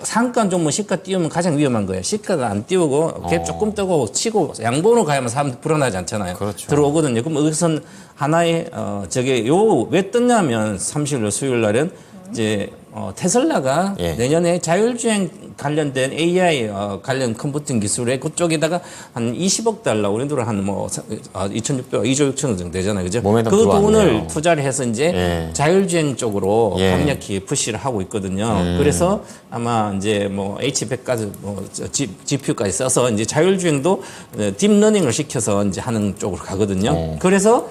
상가 종목 시가 띄우면 가장 위험한 거예요. 시가가 안 띄우고 갭 조금 뜨고 치고 양봉으로 가야만 사람들 불안하지 않잖아요. 그렇죠. 들어오거든요. 그럼 여기선 하나의 왜 떴냐면 30일 수요일 날은 이제 테슬라가 예. 내년에 자율주행 관련된 AI 관련 컴퓨팅 기술에 그쪽에다가 한 20억 달러 우리나라 한뭐 2,600억, 2조 6천억 정도 되잖아요. 그죠? 그 모멘텀 돈을 들어왔네요. 투자를 해서 이제 예. 자율주행 쪽으로 예. 강력히 푸시를 하고 있거든요. 그래서 아마 이제 뭐 H100까지 GPU까지 써서 이제 자율주행도 딥러닝을 시켜서 이제 하는 쪽으로 가거든요. 그래서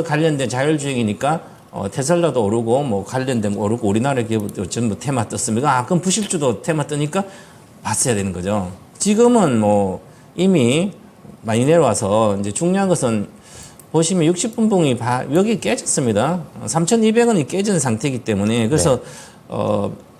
관련된 자율주행이니까 테슬라도 오르고 뭐 관련된 거 오르고 우리나라 기업도 전부 테마 떴습니다. 그럼 부실주도 테마 뜨니까 봤어야 되는 거죠. 지금은 뭐 이미 많이 내려와서 이제 중요한 것은 보시면 60분봉이 여기 깨졌습니다. 3,200원이 깨진 상태이기 때문에 그래서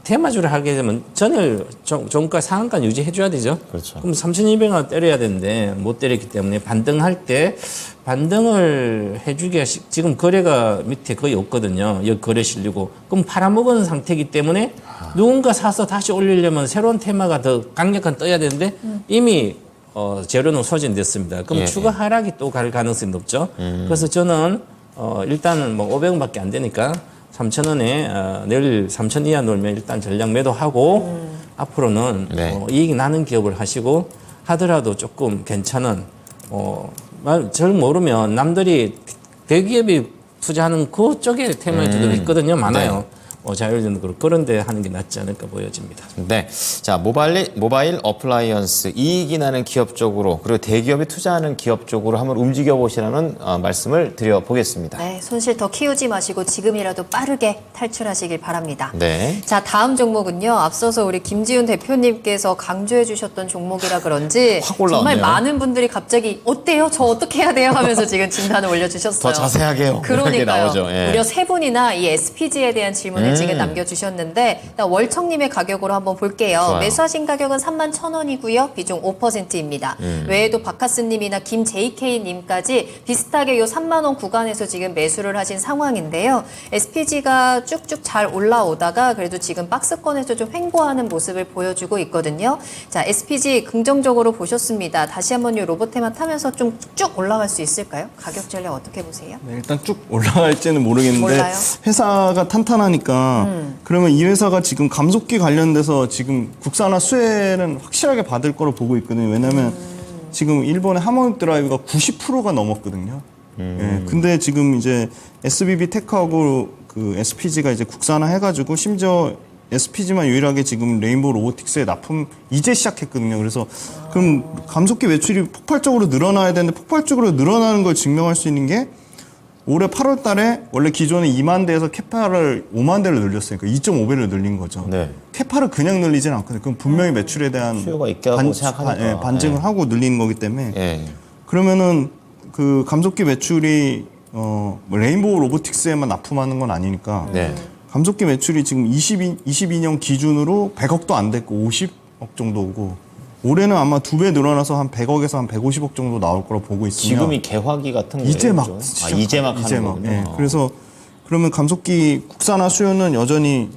테마주를 하게 되면 전일 종가 상한가 유지해줘야 되죠. 그렇죠. 그럼 3,200원 때려야 되는데 못 때렸기 때문에 반등할 때 반등을 해주기가 지금 거래가 밑에 거의 없거든요. 여기 거래 실리고 그럼 팔아먹은 상태이기 때문에 누군가 사서 다시 올리려면 새로운 테마가 더 강력한 떠야 되는데 이미 재료는 소진됐습니다. 그럼 예, 추가 하락이 또 갈 가능성이 높죠. 그래서 저는 일단은 뭐 500원밖에 안 되니까 3,000원에 내일 3,000 이하 놀면 일단 전량 매도하고 앞으로는 네. 이익이 나는 기업을 하시고 하더라도 조금 괜찮은 잘 모르면 남들이 대기업이 투자하는 그쪽에 테마주들이 있거든요. 많아요. 자율적으로 그런 데 하는 게 낫지 않을까 보여집니다. 네. 자, 모바일 어플라이언스 이익이 나는 기업 쪽으로 그리고 대기업이 투자하는 기업 쪽으로 한번 움직여 보시라는 말씀을 드려 보겠습니다. 네, 손실 더 키우지 마시고 지금이라도 빠르게 탈출하시길 바랍니다. 네. 자, 다음 종목은요. 앞서서 우리 김지훈 대표님께서 강조해 주셨던 종목이라 그런지 확 올라왔네요. 정말 많은 분들이 갑자기 어때요? 저 어떻게 해야 돼요? 하면서 지금 진단을 올려주셨어요. 더 자세하게요. 이렇게 그러니까요. 나오죠. 예. 무려 3분이나 이 SPG에 대한 질문을 지금 남겨주셨는데 일단 월청님의 가격으로 한번 볼게요. 좋아요. 매수하신 가격은 31,000원이고요. 비중 5%입니다. 외에도 박하스님이나 김JK님까지 비슷하게 요 3만 원 구간에서 지금 매수를 하신 상황인데요. SPG가 쭉쭉 잘 올라오다가 그래도 지금 박스권에서 좀 횡보하는 모습을 보여주고 있거든요. 자, SPG 긍정적으로 보셨습니다. 다시 한번 요 로봇테마 타면서 좀 쭉 올라갈 수 있을까요? 가격 전략 어떻게 보세요? 네, 일단 쭉 올라갈지는 모르겠는데 몰라요? 회사가 탄탄하니까 그러면 이 회사가 지금 감속기 관련돼서 지금 국산화 수혜는 확실하게 받을 거로 보고 있거든요. 왜냐하면 지금 일본의 하모닉 드라이브가 90%가 넘었거든요. 예, 근데 지금 이제 SBB 테크하고 그 SPG가 이제 국산화 해가지고 심지어 SPG만 유일하게 지금 레인보우 로보틱스에 납품 이제 시작했거든요. 그래서 그럼 감속기 매출이 폭발적으로 늘어나야 되는데 폭발적으로 늘어나는 걸 증명할 수 있는 게 올해 8월 달에 원래 기존에 2만 대에서 캐파를 5만 대를 늘렸으니까 2.5배를 늘린 거죠. 네. 캐파를 그냥 늘리진 않거든요. 그럼 분명히 매출에 대한 수요가 있게 하고 생각하니까. 반증을 하고 늘리는 거기 때문에 예. 그러면은 그 감속기 매출이 뭐 레인보우 로보틱스에만 납품하는 건 아니니까 네. 감속기 매출이 지금 22년 기준으로 100억도 안 됐고 50억 정도 오고 올해는 아마 2배 늘어나서 한 100억에서 한 150억 정도 나올 거로 보고 있으면 지금이 개화기 같은 거예요. 이제 막 그죠? 시작- 이제 막 이제 하는 막, 거군요. 예. 그래서 그러면 감속기 국산화 수요는 여전히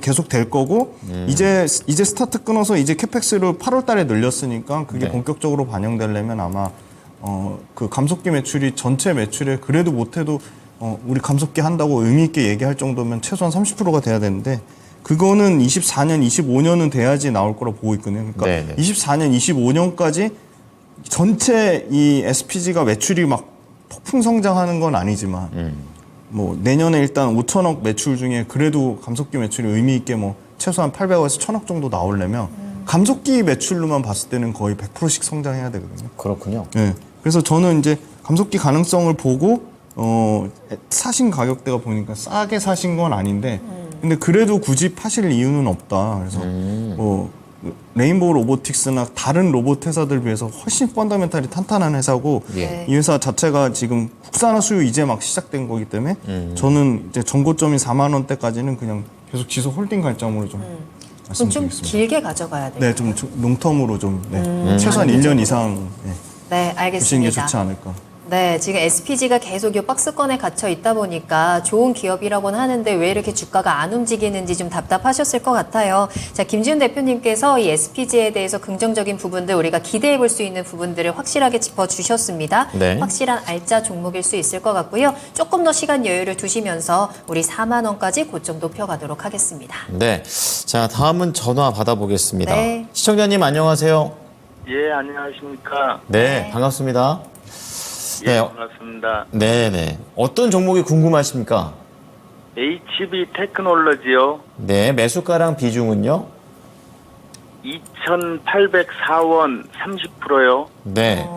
계속 될 거고 이제 스타트 끊어서 이제 캐펙스를 8월 달에 늘렸으니까 그게 네. 본격적으로 반영되려면 아마 그 감속기 매출이 전체 매출에 그래도 못해도 우리 감속기 한다고 의미 있게 얘기할 정도면 최소한 30%가 돼야 되는데 그거는 24년, 25년은 돼야지 나올 거라 보고 있거든요. 그러니까 네네. 24년, 25년까지 전체 이 SPG가 매출이 막 폭풍 성장하는 건 아니지만 뭐 내년에 일단 5천억 매출 중에 그래도 감속기 매출이 의미 있게 뭐 최소한 800억에서 1000억 정도 나오려면 감속기 매출로만 봤을 때는 거의 100%씩 성장해야 되거든요. 그렇군요. 예. 그래서 저는 이제 감속기 가능성을 보고 사신 가격대가 보니까 싸게 사신 건 아닌데 근데 그래도 굳이 파실 이유는 없다. 그래서 뭐 레인보우 로보틱스나 다른 로봇 회사들 비해서 훨씬 펀더멘탈이 탄탄한 회사고 예. 이 회사 자체가 지금 국산화 수요 이제 막 시작된 거기 때문에 저는 이제 전고점이 4만 원대까지는 그냥 계속 지속 홀딩 관점으로 좀 그럼 좀 말씀드리겠습니다. 길게 가져가야 돼요. 네, 좀 롱텀으로 좀 최소한 1년 이상 네, 보시는 게 알겠습니다. 좋지 않을까. 네, 지금 SPG가 계속 이 박스권에 갇혀 있다 보니까 좋은 기업이라고는 하는데 왜 이렇게 주가가 안 움직이는지 좀 답답하셨을 것 같아요. 자, 김지훈 대표님께서 이 SPG에 대해서 긍정적인 부분들 우리가 기대해 볼 수 있는 부분들을 확실하게 짚어주셨습니다. 네. 확실한 알짜 종목일 수 있을 것 같고요. 조금 더 시간 여유를 두시면서 우리 4만 원까지 고점 높여가도록 하겠습니다. 네. 자, 다음은 전화 받아보겠습니다. 네. 시청자님 안녕하세요. 예, 안녕하십니까. 네, 반갑습니다. 예, 네. 반갑습니다. 네네. 어떤 종목이 궁금하십니까? HB 테크놀로지요. 네, 매수가랑 비중은요? 2,804원 30%요. 네.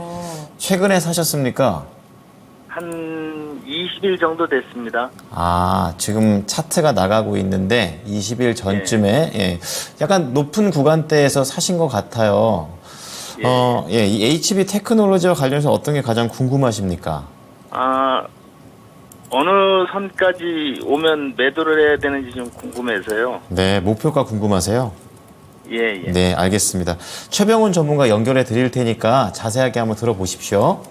최근에 사셨습니까? 한 20일 정도 됐습니다. 아, 지금 차트가 나가고 있는데 20일 전쯤에 예, 약간 높은 구간대에서 사신 것 같아요. 예. 이 HB 테크놀로지와 관련해서 어떤 게 가장 궁금하십니까? 아, 어느 선까지 오면 매도를 해야 되는지 좀 궁금해서요. 네, 목표가 궁금하세요? 예, 예. 네, 알겠습니다. 최병훈 전문가 연결해 드릴 테니까 자세하게 한번 들어보십시오.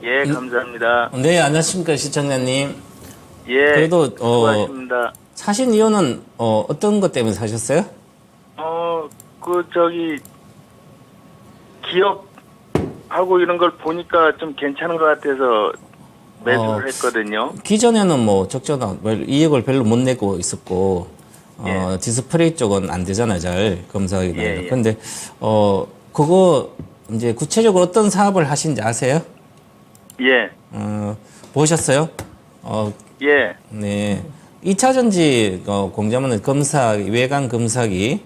예, 감사합니다. 네, 안녕하십니까 시청자님. 예. 그래도, 수고하십니다. 사신 이유는 어떤 것 때문에 사셨어요? 기업하고 이런 걸 보니까 좀 괜찮은 것 같아서 매수를 했거든요. 기존에는 뭐 적정한 이익을 별로 못 내고 있었고 예. 디스플레이 쪽은 안 되잖아요, 잘 검사하기 예, 때문에. 예. 근데 그거 이제 구체적으로 어떤 사업을 하신지 아세요? 예. 보셨어요? 예. 네. 2차 전지 공장은 검사기, 외관 검사기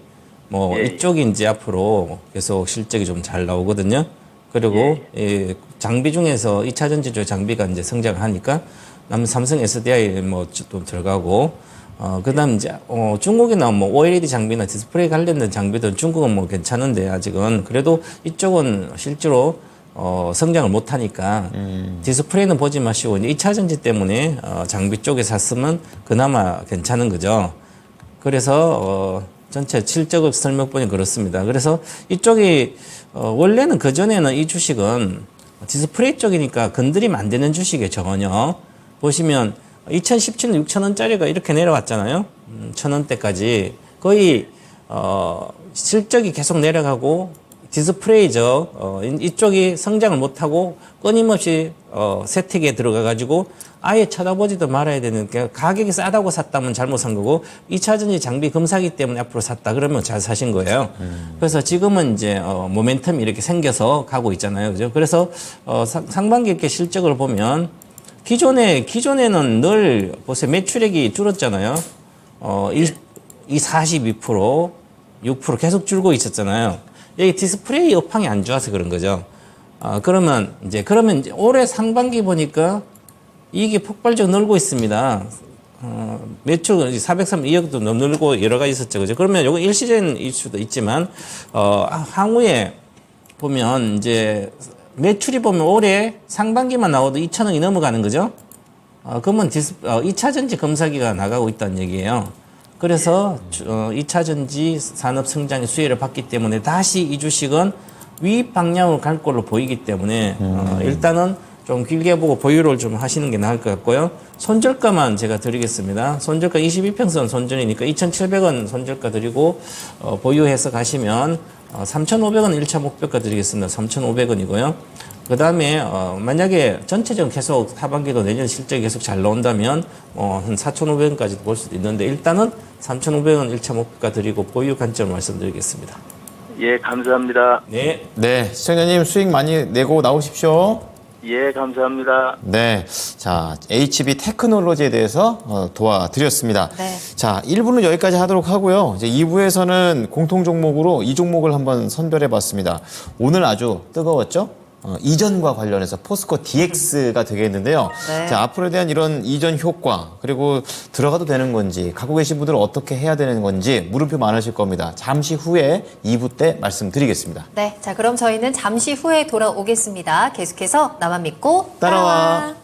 뭐 예. 이쪽이 이제 앞으로 계속 실적이 좀 잘 나오거든요. 그리고 이 장비 중에서 2차 전지 쪽 장비가 이제 성장을 하니까 삼성 SDI 뭐 좀 들어가고 그다음 이제 중국에 나온 뭐 OLED 장비나 디스플레이 관련된 장비들 중국은 뭐 괜찮은데 아직은 그래도 이쪽은 실제로 성장을 못 하니까 디스플레이는 보지 마시고 이제 2차 전지 때문에 장비 쪽에 샀으면 그나마 괜찮은 거죠. 그래서 전체 실적 설명본이 그렇습니다. 그래서 이쪽이 원래는 그 전에는 이 주식은 디스플레이 쪽이니까 건드리면 안 되는 주식이에요. 전혀. 보시면 2017년 6,000원짜리가 이렇게 내려왔잖아요. 1,000원대까지 거의 실적이 계속 내려가고 디스플레이죠. 이쪽이 성장을 못하고 끊임없이 세택에 들어가가지고 아예 쳐다보지도 말아야 되는 게 가격이 싸다고 샀다면 잘못 산 거고 2차 전지 장비 검사기 때문에 앞으로 샀다 그러면 잘 사신 거예요. 그래서 지금은 이제 모멘텀이 이렇게 생겨서 가고 있잖아요. 그죠? 그래서 상반기 이렇게 실적을 보면 기존에는 늘 보세요. 매출액이 줄었잖아요. 42%, 6% 계속 줄고 있었잖아요. 여기 디스플레이 업황이 안 좋아서 그런 거죠. 그러면 이제 올해 상반기 보니까 이익이 폭발적으로 늘고 있습니다. 매출 432억도 늘고 여러 가지 있었죠. 그죠? 그러면 요거 일시적일 수도 있지만, 향후에 보면 이제 매출이 보면 올해 상반기만 나와도 2천억이 넘어가는 거죠. 그러면 2차 전지 검사기가 나가고 있다는 얘기예요. 그래서 2차 전지 산업 성장의 수혜를 받기 때문에 다시 이 주식은 위 방향으로 갈 걸로 보이기 때문에 일단은 좀 길게 보고 보유를 좀 하시는 게 나을 것 같고요. 손절가만 제가 드리겠습니다. 손절가 22평선 손절이니까 2,700원 손절가 드리고 보유해서 가시면 3,500원 1차 목표가 드리겠습니다. 3,500원이고요. 그 다음에 만약에 전체적으로 계속 하반기도 내년 실적이 계속 잘 나온다면 한 4,500원까지 볼 수도 있는데 일단은 3,500원 1차 목표가 드리고 보유 관점을 말씀드리겠습니다. 예, 감사합니다. 네. 네, 시청자님 수익 많이 내고 나오십시오. 예, 감사합니다. 네. 자, HB 테크놀로지에 대해서 도와드렸습니다. 네. 자, 1부는 여기까지 하도록 하고요. 이제 2부에서는 공통 종목으로 이 종목을 한번 선별해 봤습니다. 오늘 아주 뜨거웠죠? 이전과 관련해서 포스코 DX가 되겠는데요. 네. 자, 앞으로에 대한 이런 이전 효과, 그리고 들어가도 되는 건지, 갖고 계신 분들은 어떻게 해야 되는 건지 물음표 많으실 겁니다. 잠시 후에 2부 때 말씀드리겠습니다. 네, 자 그럼 저희는 잠시 후에 돌아오겠습니다. 계속해서 나만 믿고 따라와. 따라와.